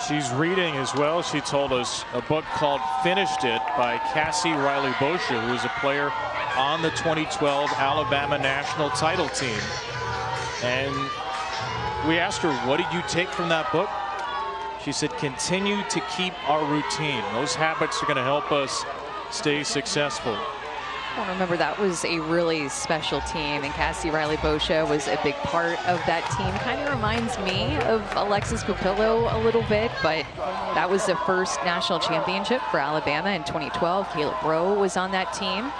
She's reading as well, she told us, a book called Finished It by Cassie Riley-Boscia, who is a player on the 2012 Alabama national title team. And we asked her, what did you take from that book? She said, continue to keep our routine. Those habits are going to help us stay successful. I remember that was a really special team, and Cassie Riley-Boscia was a big part of that team. Kind of reminds me of Alexis Papillo a little bit, but that was the first national championship for Alabama in 2012. Caleb Rowe was on that team.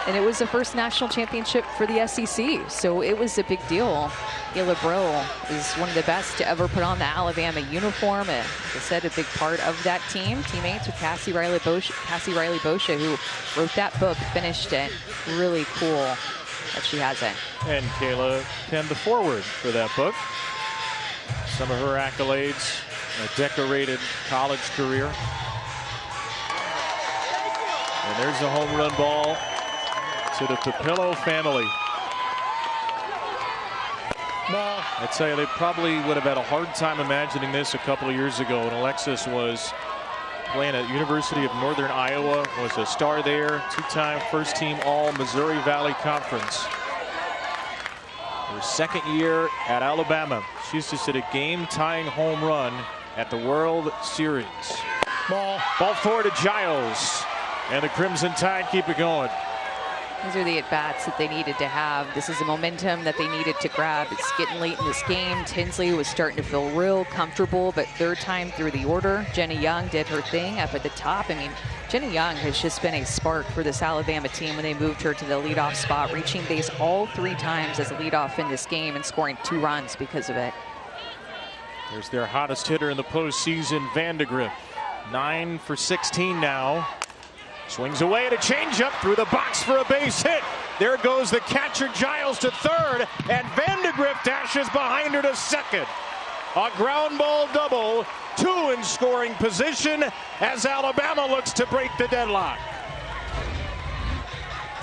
And it was the first national championship for the SEC, so it was a big deal. Caleb Rowe is one of the best to ever put on the Alabama uniform. And like I said, a big part of that team. Teammates with Cassie Riley-Boscia, who wrote that book, Finished It. Really cool that she has it. And Kayla penned the foreword for that book. Some of her accolades, a decorated college career. And there's a home run ball to the Papillo family. Ball. I tell you, they probably would have had a hard time imagining this a couple of years ago. And Alexis was playing at University of Northern Iowa, was a star there, 2-time first team all Missouri Valley Conference. Her second year at Alabama, she's just hit a game-tying home run at the World Series. Ball. Ball forward to Giles, and the Crimson Tide keep it going. These are the at-bats that they needed to have. This is the momentum that they needed to grab. It's getting late in this game. Tinsley was starting to feel real comfortable, but third time through the order, Jenny Young did her thing up at the top. I mean, Jenny Young has just been a spark for this Alabama team when they moved her to the leadoff spot, reaching base all 3 times as a leadoff in this game and scoring 2 runs because of it. There's their hottest hitter in the postseason, Vandegrift. 9 for 16 now. Swings away at a changeup through the box for a base hit. There goes the catcher Giles to third, and Vandegrift dashes behind her to second. A ground ball double, 2 in scoring position as Alabama looks to break the deadlock.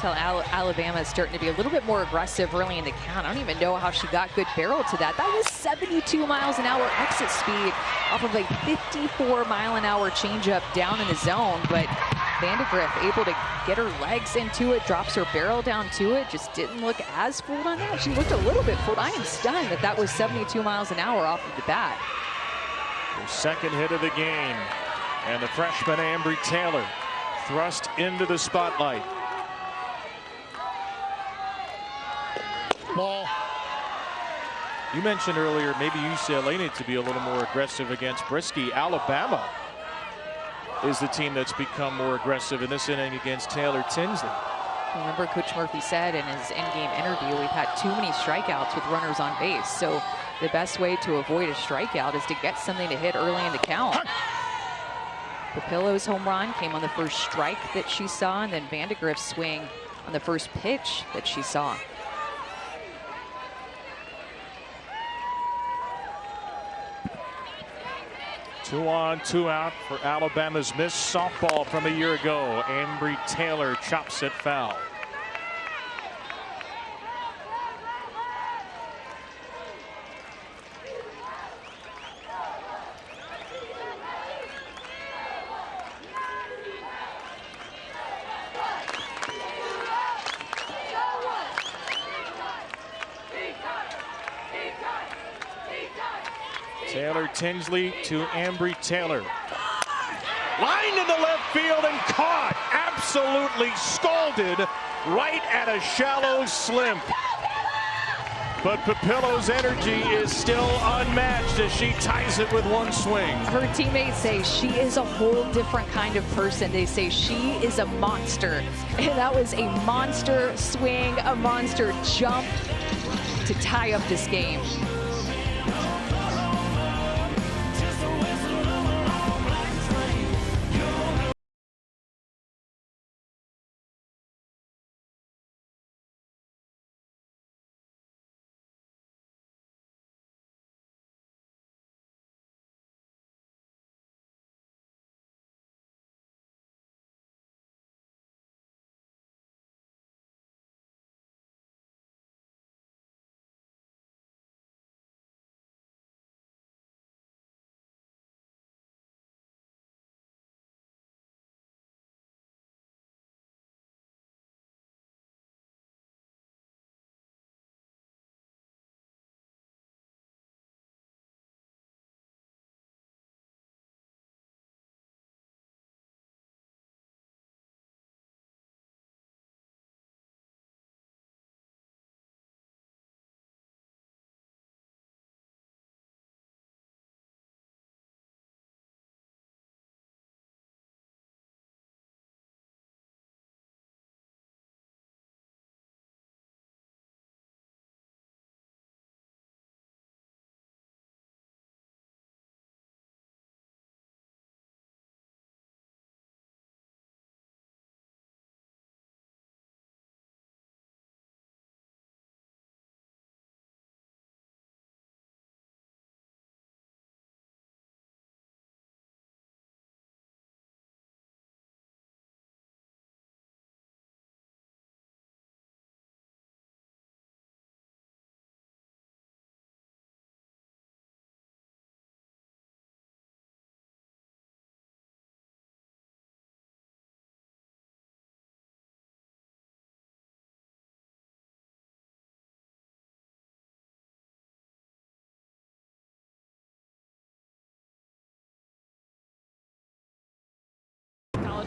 tell Alabama is starting to be a little bit more aggressive early in the count. I don't even know how she got good barrel to that. That was 72 miles an hour exit speed off of a 54-mile-an-hour changeup down in the zone. But Vandegrift able to get her legs into it, drops her barrel down to it, just didn't look as fooled on that. She looked a little bit fooled. I am stunned that that was 72 miles an hour off of the bat. Her second hit of the game. And the freshman Ambry Taylor thrust into the spotlight. Ball. You mentioned earlier maybe UCLA needs to be a little more aggressive against Brisky. Alabama is the team that's become more aggressive in this inning against Taylor Tinsley. Remember, Coach Murphy said in his in-game interview, we've had too many strikeouts with runners on base. So the best way to avoid a strikeout is to get something to hit early in the count. Papillo's home run came on the first strike that she saw, and then Vandegrift's swing on the first pitch that she saw. Two on, two out for Alabama's missed softball from a year ago. Ambry Taylor chops it foul. Taylor Tinsley to Ambry Taylor. Lined into left field and caught. Absolutely scalded right at a shallow slimp. But Papillo's energy is still unmatched as she ties it with one swing. Her teammates say she is a whole different kind of person. They say she is a monster. And that was a monster swing, a monster jump to tie up this game.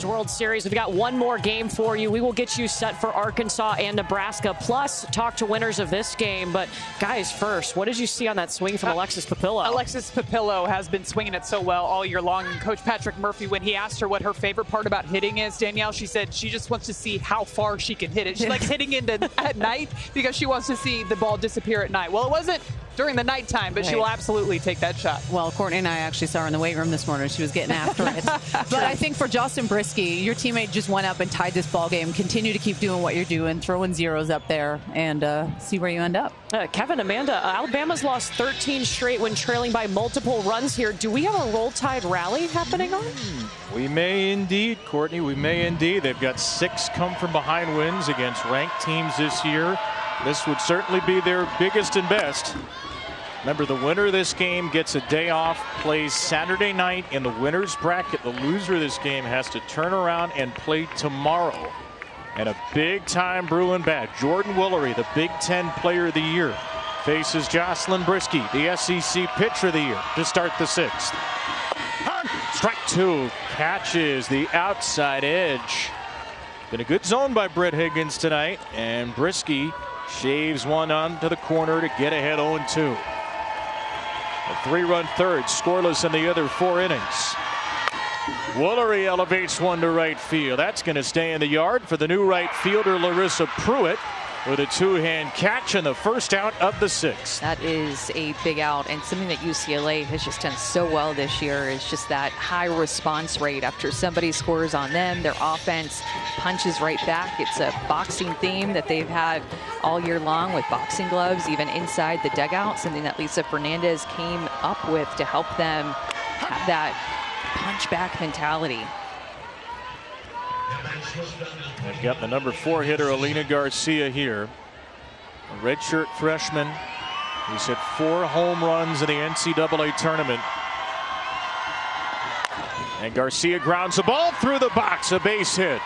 World Series. We've got one more game for you. We will get you set for Arkansas and Nebraska, plus talk to winners of this game. But guys, first, what did you see on that swing from Alexis Papillo? Alexis Papillo has been swinging it so well all year long. And Coach Patrick Murphy, when he asked her what her favorite part about hitting is, Danielle, she said she just wants to see how far she can hit it. She likes hitting into at night because she wants to see the ball disappear at night. Well, it wasn't during the nighttime, but she will absolutely take that shot. Well, Courtney and I actually saw her in the weight room this morning. She was getting after it. But I think for Justin Brisky, your teammate just went up and tied this ball game. Continue to keep doing what you're doing, throwing zeros up there, and see where you end up. Kevin, Amanda, Alabama's lost 13 straight when trailing by multiple runs here. Do we have a Roll Tide rally happening on? We may indeed, Courtney. We may indeed. They've got 6 come from behind wins against ranked teams this year. This would certainly be their biggest and best. Remember, the winner of this game gets a day off, plays Saturday night in the winner's bracket. The loser of this game has to turn around and play tomorrow. And a big-time Bruin bat, Jordan Woolery, the Big Ten Player of the Year, faces Jocelyn Brisky, the SEC Pitcher of the Year, to start the 6th. Strike 2, catches the outside edge. Been a good zone by Brett Higgins tonight, and Brisky shaves one onto the corner to get ahead 0-2. A 3-run third, scoreless in the other 4 innings. Woolery elevates one to right field. That's going to stay in the yard for the new right fielder, Larissa Pruitt, with a 2-hand catch and the first out of the 6th. That is a big out, and something that UCLA has just done so well this year is just that high response rate. After somebody scores on them, their offense punches right back. It's a boxing theme that they've had all year long with boxing gloves, even inside the dugout, something that Lisa Fernandez came up with to help them have that punch back mentality. They've got the number 4 hitter, Alina Garcia, here. A redshirt freshman who's hit 4 home runs in the NCAA tournament. And Garcia grounds the ball through the box, a base hit.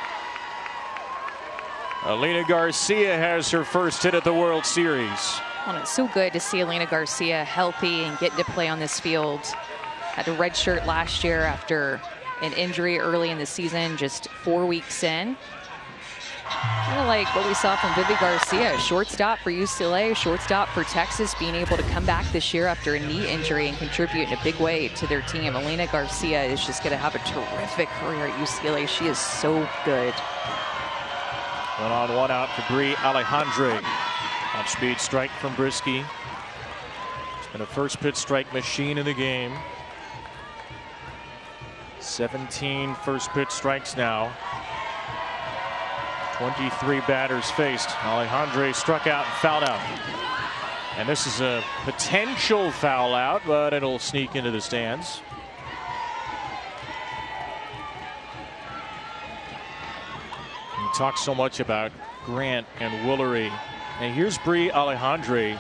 Alina Garcia has her first hit at the World Series. Well, it's so good to see Alina Garcia healthy and getting to play on this field. Had a red shirt last year after an injury early in the season, just 4 weeks in. Kind of like what we saw from Vivi Garcia, shortstop for UCLA, shortstop for Texas, being able to come back this year after a knee injury and contribute in a big way to their team. Alina Garcia is just going to have a terrific career at UCLA. She is so good. 1 on 1 out for Brie Alejandre. Off-speed strike from Brisky. It's been a first pitch strike machine in the game. 17 first pitch strikes now. 23 batters faced. Alejandre struck out and fouled out. And this is a potential foul out, but it'll sneak into the stands. We talk so much about Grant and Woolery. And here's Brie Alejandre,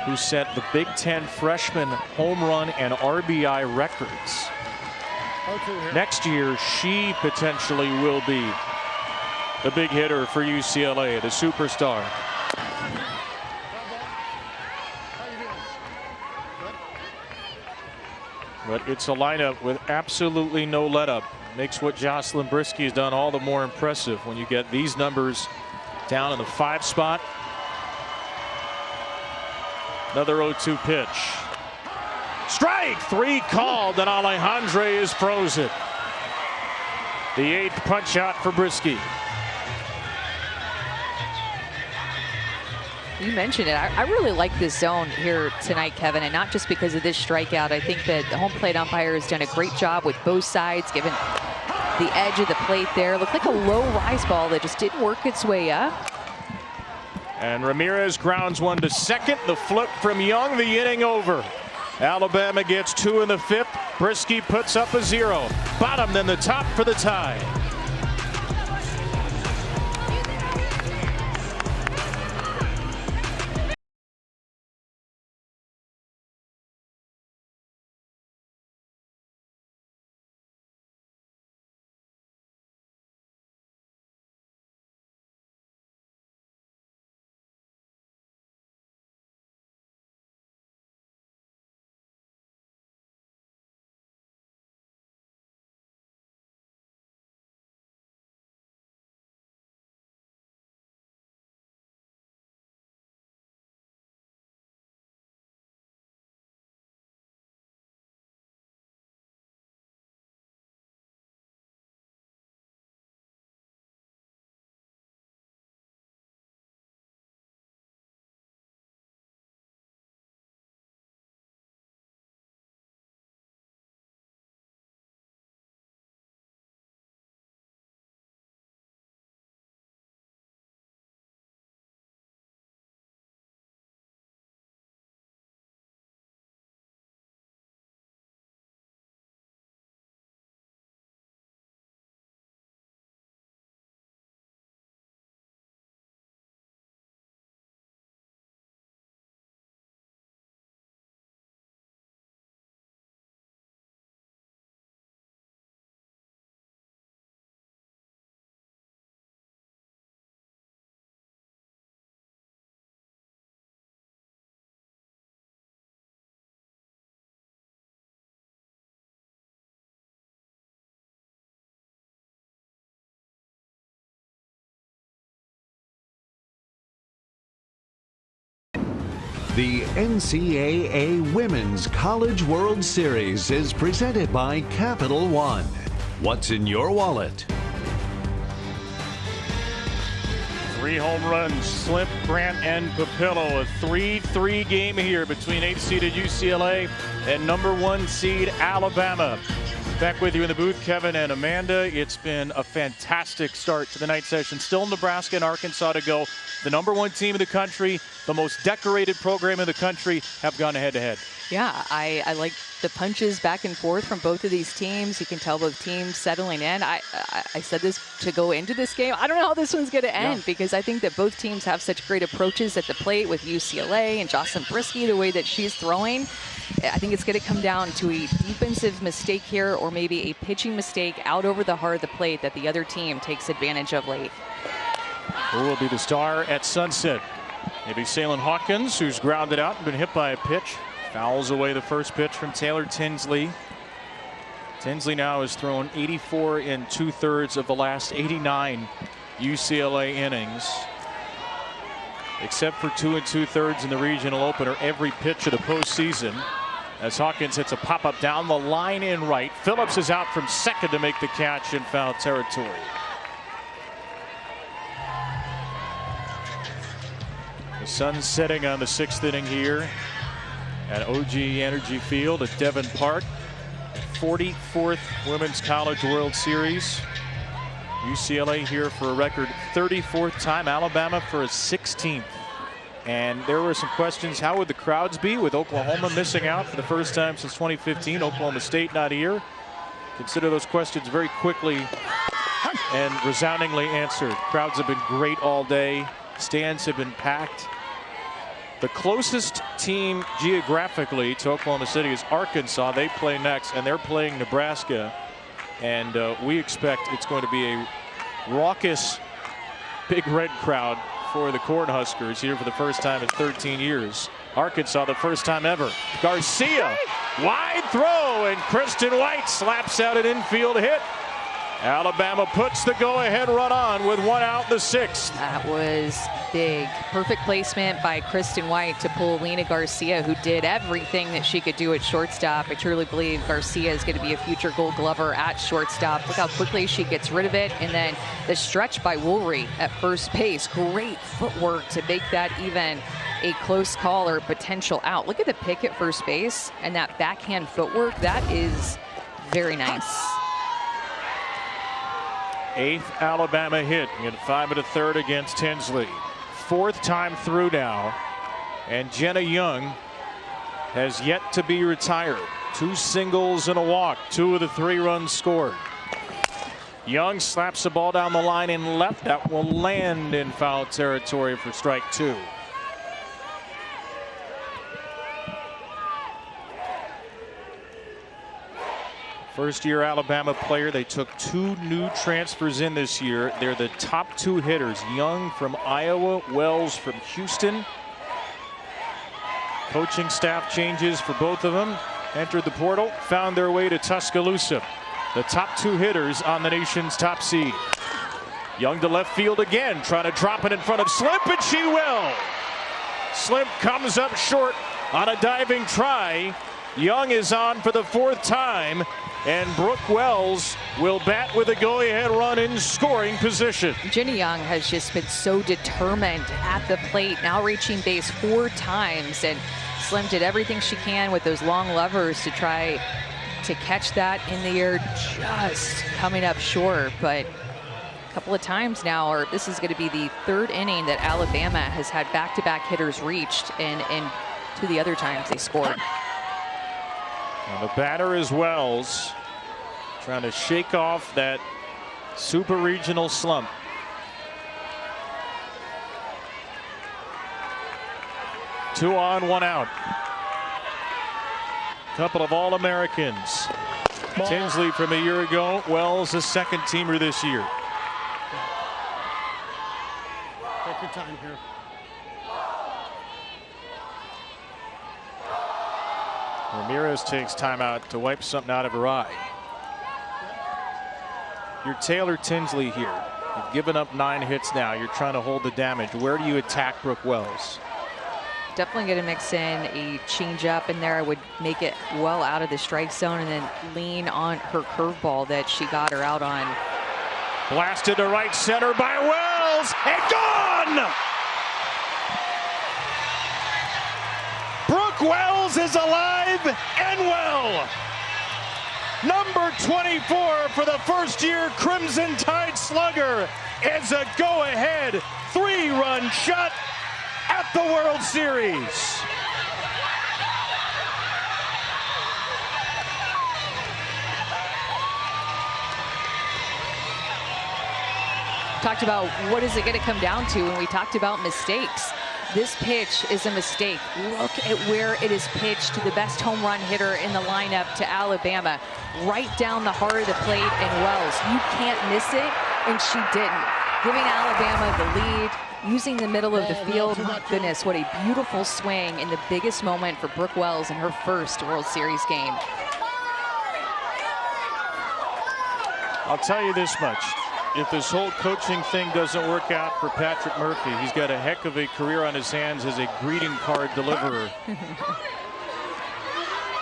who set the Big Ten freshman home run and RBI records. Next year, she potentially will be the big hitter for UCLA, the superstar. But it's a lineup with absolutely no let-up. Makes what Jocelyn Brisky has done all the more impressive when you get these numbers down in the 5 spot. Another 0-2 pitch. Strike 3 called, and Alejandre is frozen. The 8th punch out for Brisky. You mentioned it. I really like this zone here tonight, Kevin, and not just because of this strikeout. I think that the home plate umpire has done a great job with both sides, given the edge of the plate there. Looked like a low rise ball that just didn't work its way up. And Ramirez grounds one to second. The flip from Young, the inning over. Alabama gets 2 in the 5th. Brisky puts up a 0. Bottom, then the top for the tie. The NCAA Women's College World Series is presented by Capital One. What's in your wallet? 3 home runs, Slimp, Grant, and Papillo. A 3-3 game here between 8th-seeded UCLA and number 1 seed Alabama. Back with you in the booth, Kevin and Amanda. It's been a fantastic start to the night session. Still Nebraska and Arkansas to go. The number 1 team in the country, the most decorated program in the country, have gone head-to-head. Yeah, I like the punches back and forth from both of these teams. You can tell both teams settling in. I said this to go into this game. I don't know how this one's going to end because I think that both teams have such great approaches at the plate with UCLA and Jocelyn Brisky, the way that she's throwing. I think it's going to come down to a defensive mistake here or maybe a pitching mistake out over the heart of the plate that the other team takes advantage of late. Who will be the star at sunset? Maybe Salem Hawkins, who's grounded out and been hit by a pitch. Fouls away the first pitch from Taylor Tinsley. Tinsley now has thrown 84 2/3 of the last 89 UCLA innings. Except for 2 2/3 in the regional opener, every pitch of the postseason. As Hawkins hits a pop-up down the line in right. Phillips is out from second to make the catch in foul territory. The sun's setting on the 6th inning here at OG Energy Field at Devon Park. 44th Women's College World Series. UCLA here for a record 34th time. Alabama for a 16th. And there were some questions. How would the crowds be with Oklahoma missing out for the first time since 2015? Oklahoma State not here. Consider those questions very quickly and resoundingly answered. Crowds have been great all day. Stands have been packed. The closest team geographically to Oklahoma City is Arkansas. They play next, and they're playing Nebraska. And we expect it's going to be a raucous Big Red crowd for the Cornhuskers here for the first time in 13 years. Arkansas the first time ever. Garcia, wide throw, and Kristen White slaps out an infield hit. Alabama puts the go-ahead run on with 1 out in the 6th. That was big. Perfect placement by Kristen White to pull Lena Garcia, who did everything that she could do at shortstop. I truly believe Garcia is going to be a future Gold Glover at shortstop. Look how quickly she gets rid of it. And then the stretch by Woolry at first base. Great footwork to make that even a close call or potential out. Look at the pick at first base and that backhand footwork. That is very nice. 8th Alabama hit in 5 1/3 against Tinsley. 4th time through now, and Jenna Young has yet to be retired. 2 singles and a walk, 2 of the 3 runs scored. Young slaps the ball down the line in left. That will land in foul territory for strike 2. First-year Alabama player. They took 2 new transfers in this year. They're the top 2 hitters. Young from Iowa, Wells from Houston. Coaching staff changes for both of them. Entered the portal, found their way to Tuscaloosa. The top 2 hitters on the nation's top seed. Young to left field again, trying to drop it in front of Slimp, and she will. Slimp comes up short on a diving try. Young is on for the 4th time, and Brooke Wells will bat with a go-ahead run in scoring position. Jenny Young has just been so determined at the plate, now reaching base 4 times, and Slim did everything she can with those long levers to try to catch that in the air, just coming up short. But a couple of times now, or this is going to be the 3rd inning that Alabama has had back-to-back hitters reached, and 2 the other times they scored. And the batter is Wells, trying to shake off that super regional slump. Two on, 1 out. Couple of All-Americans. Tinsley from a year ago, Wells a 2nd teamer this year. Take your time here. Ramirez takes timeout to wipe something out of her eye. You're Taylor Tinsley here. You've given up 9 hits now. You're trying to hold the damage. Where do you attack Brooke Wells? Definitely going to mix in a changeup in there. I would make it well out of the strike zone and then lean on her curveball that she got her out on. Blasted to right center by Wells, and gone! Brooke Wells is alive and well. Number 24 for the first-year Crimson Tide slugger is a go-ahead 3-run shot at the World Series. Talked about what is it going to come down to when we talked about mistakes. This pitch is a mistake. Look at where it is pitched to the best home run hitter in the lineup, to Alabama. Right down the heart of the plate, and Wells, you can't miss it, and she didn't. Giving Alabama the lead, using the middle of the field. My goodness, what a beautiful swing in the biggest moment for Brooke Wells in her first World Series game. I'll tell you this much. If this whole coaching thing doesn't work out for Patrick Murphy, he's got a heck of a career on his hands as a greeting card deliverer.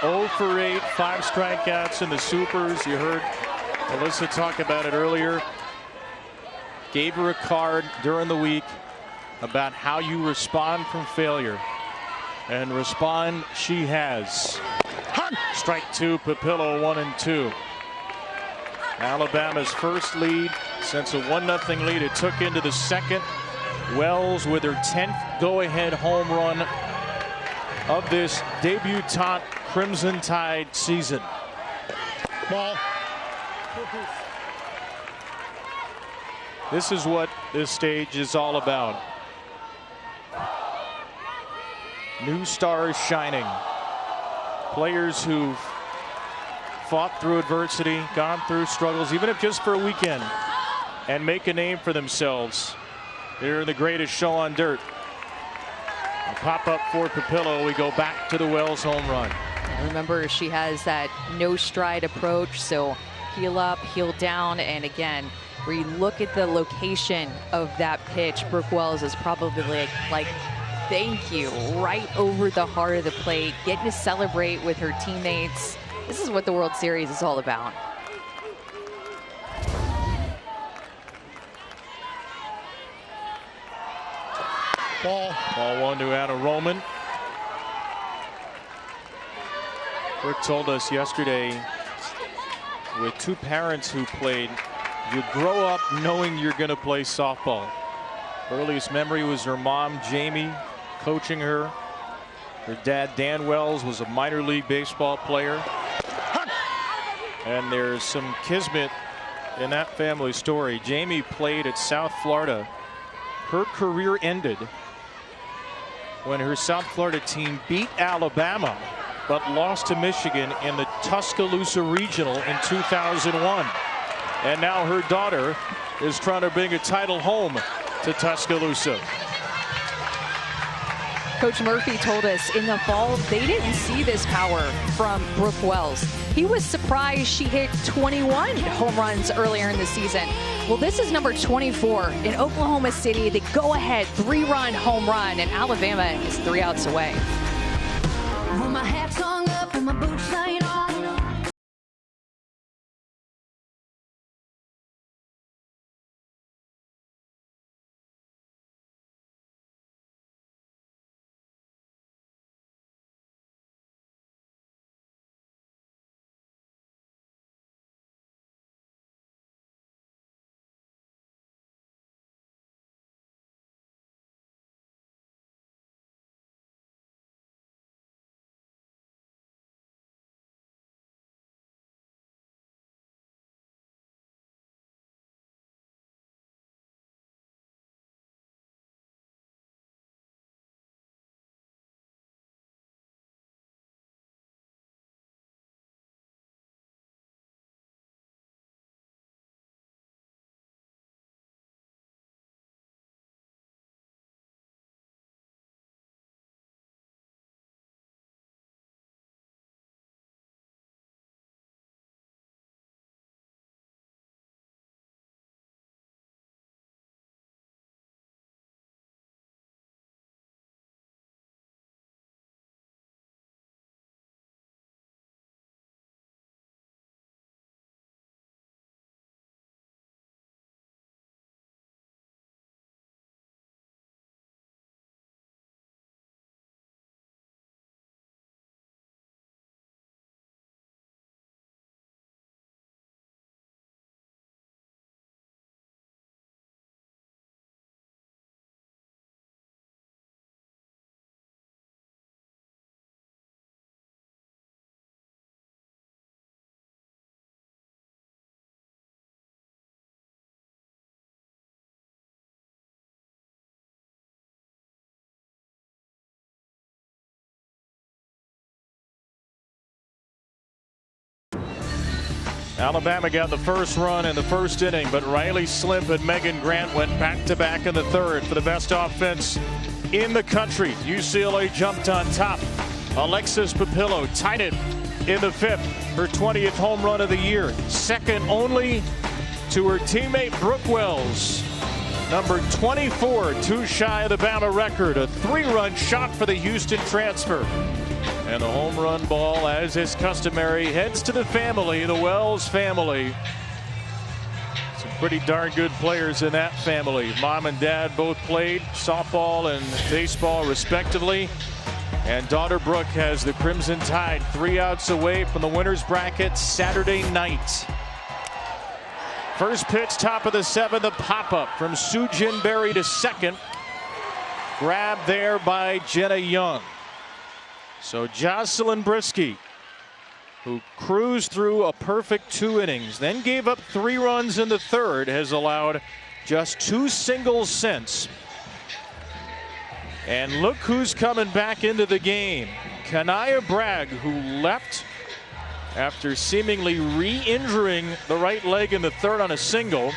0 for 8, 5 strikeouts in the supers. You heard Alyssa talk about it earlier. Gave her a card during the week about how you respond from failure. And respond she has. Strike 2, Papillo 1-2. Alabama's first lead since a 1-0 lead. It took into the second. Wells with her 10th go-ahead home run of this debutante Crimson Tide season. Ball. This is what this stage is all about. New stars shining. Players who've fought through adversity, gone through struggles, even if just for a weekend, and make a name for themselves. They're the greatest show on dirt. A pop-up for Papillo. We go back to the Wells home run. Remember, she has that no stride approach, so heel up, heel down, and again, where you look at the location of that pitch, Brooke Wells is probably like thank you, right over the heart of the plate, getting to celebrate with her teammates. This is what the World Series is all about. Ball 1 to Anna Roman. Rick told us yesterday, with 2 parents who played, you grow up knowing you're going to play softball. Earliest memory was her mom, Jamie, coaching her. Her dad, Dan Wells, was a minor league baseball player. And there's some kismet in that family story. Jamie played at South Florida. Her career ended when her South Florida team beat Alabama, but lost to Michigan in the Tuscaloosa Regional in 2001. And now her daughter is trying to bring a title home to Tuscaloosa. Coach Murphy told us in the fall they didn't see this power from Brooke Wells. He was surprised she hit 21 home runs earlier in the season. Well, this is number 24 in Oklahoma City. The go-ahead 3-run home run, and Alabama is 3 outs away. When my hat's hung up and my boots ain't on. Alabama got the first run in the first inning, but Riley Slimp and Megan Grant went back-to-back in the third for the best offense in the country. UCLA jumped on top. Alexis Papillo tied it in the fifth, her 20th home run of the year, second only to her teammate Brooke Wells. Number 24, too shy of the Bama record. A 3-run shot for the Houston transfer. And the home run ball, as is customary, heads to the family, the Wells family. Some pretty darn good players in that family. Mom and dad both played softball and baseball respectively. And daughter Brooke has the Crimson Tide 3 outs away from the winner's bracket Saturday night. First pitch, top of the seventh, a pop-up from Sujin Berry to second. Grabbed there by Jenna Young. So Jocelyn Brisky, who cruised through a perfect 2 innings, then gave up 3 runs in the third, has allowed just 2 singles since. And look who's coming back into the game. Kanaya Bragg, who left after seemingly re-injuring the right leg in the third on a single,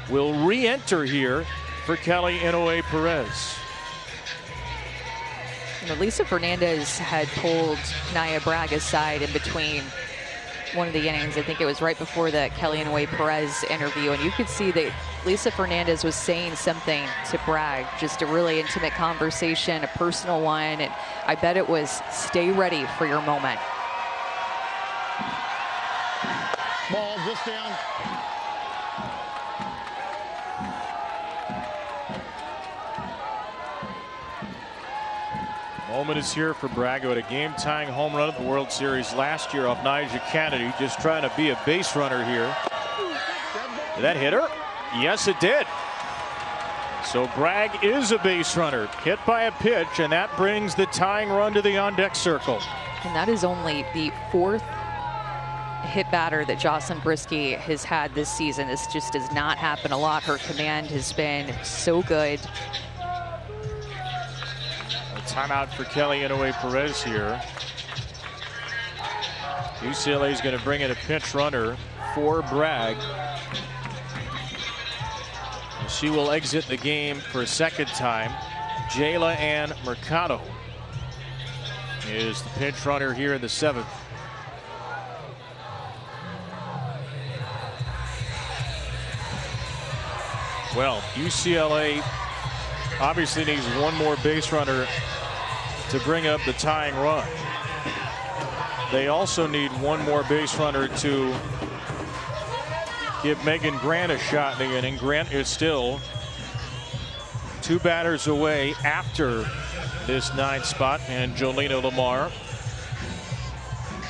will re-enter here for Kelly Inouye Perez. Lisa Fernandez had pulled Kanaya Bragg aside in between one of the innings. I think it was right before the Kelly Inouye Perez interview, and you could see that Lisa Fernandez was saying something to Bragg, just a really intimate conversation, a personal one, and I bet it was stay ready for your moment. Ball just down. Moment is here for Bragg, who had a game-tying home run at the World Series last year off Nyjah Kennedy, just trying to be a base runner here. Did that hit her? Yes, it did. So Bragg is a base runner, hit by a pitch, and that brings the tying run to the on-deck circle. And that is only the 4th hit batter that Jocelyn Brisky has had this season. This just does not happen a lot. Her command has been so good. Timeout for Kelly Inouye Perez here. UCLA is going to bring in a pinch runner for Bragg. She will exit the game for a second time. Jayla Ann Mercado is the pinch runner here in the 7th. Well, UCLA obviously needs one more base runner to bring up the tying run. They also need one more base runner to give Megan Grant a shot in the inning. Grant is still 2 batters away after this 9th spot, and Jolena Lamar.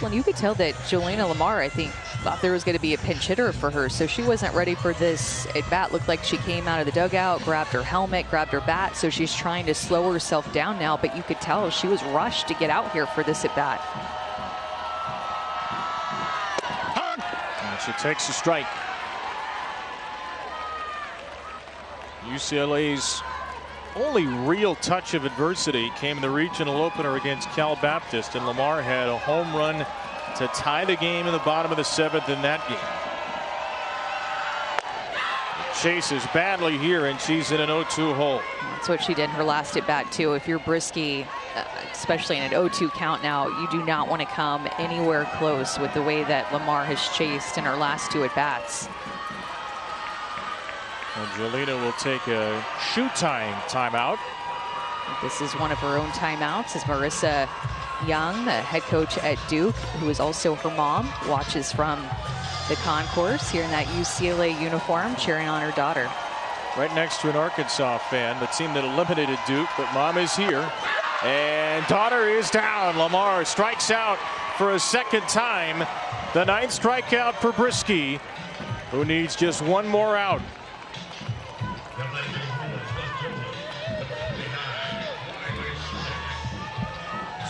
Well, you could tell that Jolena Lamar, I think, thought there was going to be a pinch hitter for her, so she wasn't ready for this at bat. Looked like she came out of the dugout, grabbed her helmet, grabbed her bat, so she's trying to slow herself down now, but you could tell she was rushed to get out here for this at bat. And she takes a strike. UCLA's only real touch of adversity came in the regional opener against Cal Baptist, and Lamar had a home run to tie the game in the bottom of the 7th in that game. Chases badly here, and she's in an 0-2 hole. That's what she did in her last at bat too. If you're Brisky, especially in an 0-2 count now, you do not want to come anywhere close with the way that Lamar has chased in her last 2 at bats. And Jolena will take a shoe tying timeout. This is one of her own timeouts as Marissa Young, the head coach at Duke, who is also her mom, watches from the concourse here in that UCLA uniform, cheering on her daughter. Right next to an Arkansas fan, the team that eliminated Duke, but mom is here. And daughter is down. Lamar strikes out for a second time. The 9th strikeout for Brisky, who needs just one more out.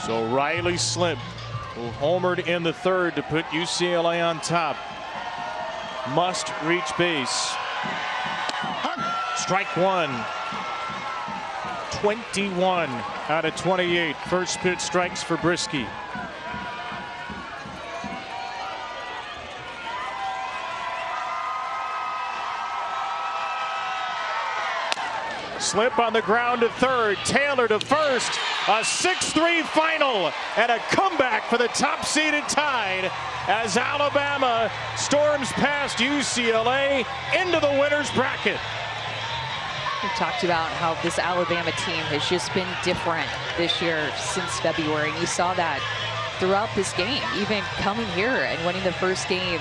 So Riley Slimp, who homered in the 3rd to put UCLA on top, must reach base. Strike 1. 21 out of 28. First pitch strikes for Brisky. Slip on the ground to third. Taylor to first. A 6-3 final and a comeback for the top-seeded Tide as Alabama storms past UCLA into the winner's bracket. We talked about how this Alabama team has just been different this year since February. And you saw that throughout this game, even coming here and winning the first game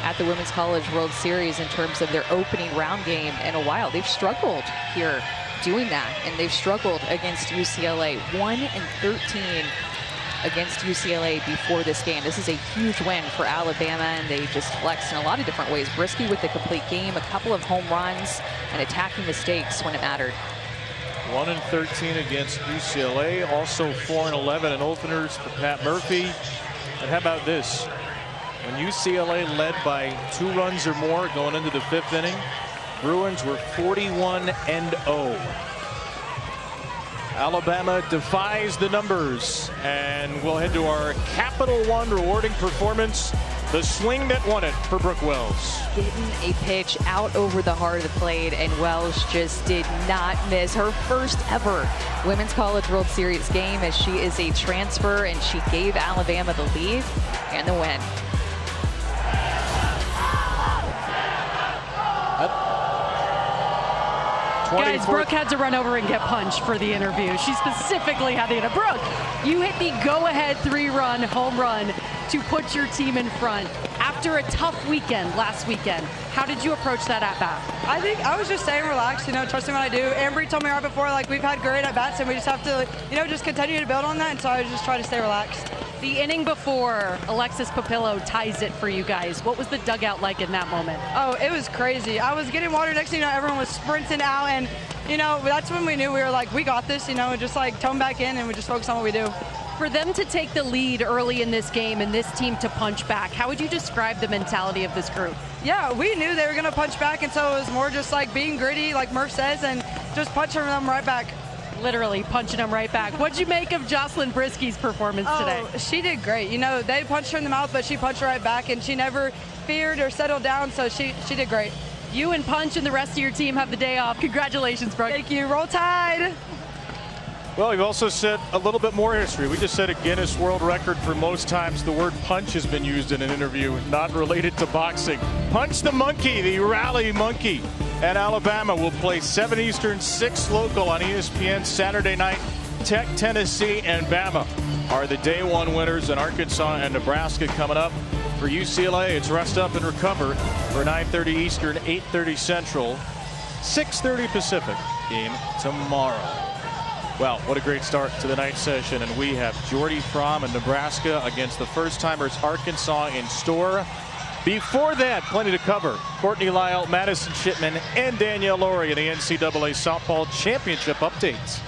at the Women's College World Series in terms of their opening round game in a while. They've struggled here doing that, and they've struggled against UCLA. 1-13 against UCLA before this game. This is a huge win for Alabama, and they just flexed in a lot of different ways. Brisky with the complete game, a couple of home runs, and attacking mistakes when it mattered. 1-13 against UCLA, also 4-11 in openers for Pat Murphy. And how about this? When UCLA led by 2 runs or more going into the 5th inning, Bruins were 41-0. Alabama defies the numbers, and we'll head to our Capital One rewarding performance. The swing that won it for Brooke Wells. Getting a pitch out over the heart of the plate, and Wells just did not miss her first ever Women's College World Series game, as she is a transfer, and she gave Alabama the lead and the win. Guys, Brooke had to run over and get punched for the interview. She specifically had the Brooke, you hit the go-ahead 3-run home run to put your team in front after a tough weekend last weekend. How did you approach that at bat? I think I was just staying relaxed, trusting what I do. Ambry told me right before, we've had great at bats, and we just have to, just continue to build on that. And so I was just trying to stay relaxed. The inning before, Alexis Papillo ties it for you guys. What was the dugout like in that moment? Oh, it was crazy. I was getting water. Next thing you know, everyone was sprinting out, and that's when we knew we were like, we got this. Just tone back in, and we just focus on what we do. For them to take the lead early in this game and this team to punch back, how would you describe the mentality of this group? Yeah, we knew they were going to punch back, and so it was more just being gritty, like Murph says, and just punching them right back. Literally punching them right back. What'd you make of Jocelyn Brisky's performance today? She did great. They punched her in the mouth, but she punched her right back, and she never feared or settled down, so she did great. You and Punch and the rest of your team have the day off. Congratulations, Brooke. Thank you. Roll Tide. Well, we've also set a little bit more history. We just set a Guinness World Record for most times the word punch has been used in an interview not related to boxing. Punch the Monkey, the rally monkey. And Alabama will play 7 Eastern, 6 local on ESPN Saturday night. Tech, Tennessee, and Bama are the day 1 winners, in Arkansas and Nebraska coming up. For UCLA, it's rest up and recover for 9:30 Eastern, 8:30 Central, 6:30 Pacific game tomorrow. Well, what a great start to the night session, and we have Jordy Fromm in Nebraska against the first-timers Arkansas in store. Before that, plenty to cover. Courtney Lyle, Madison Shipman, and Danielle Laurie in the NCAA Softball Championship updates.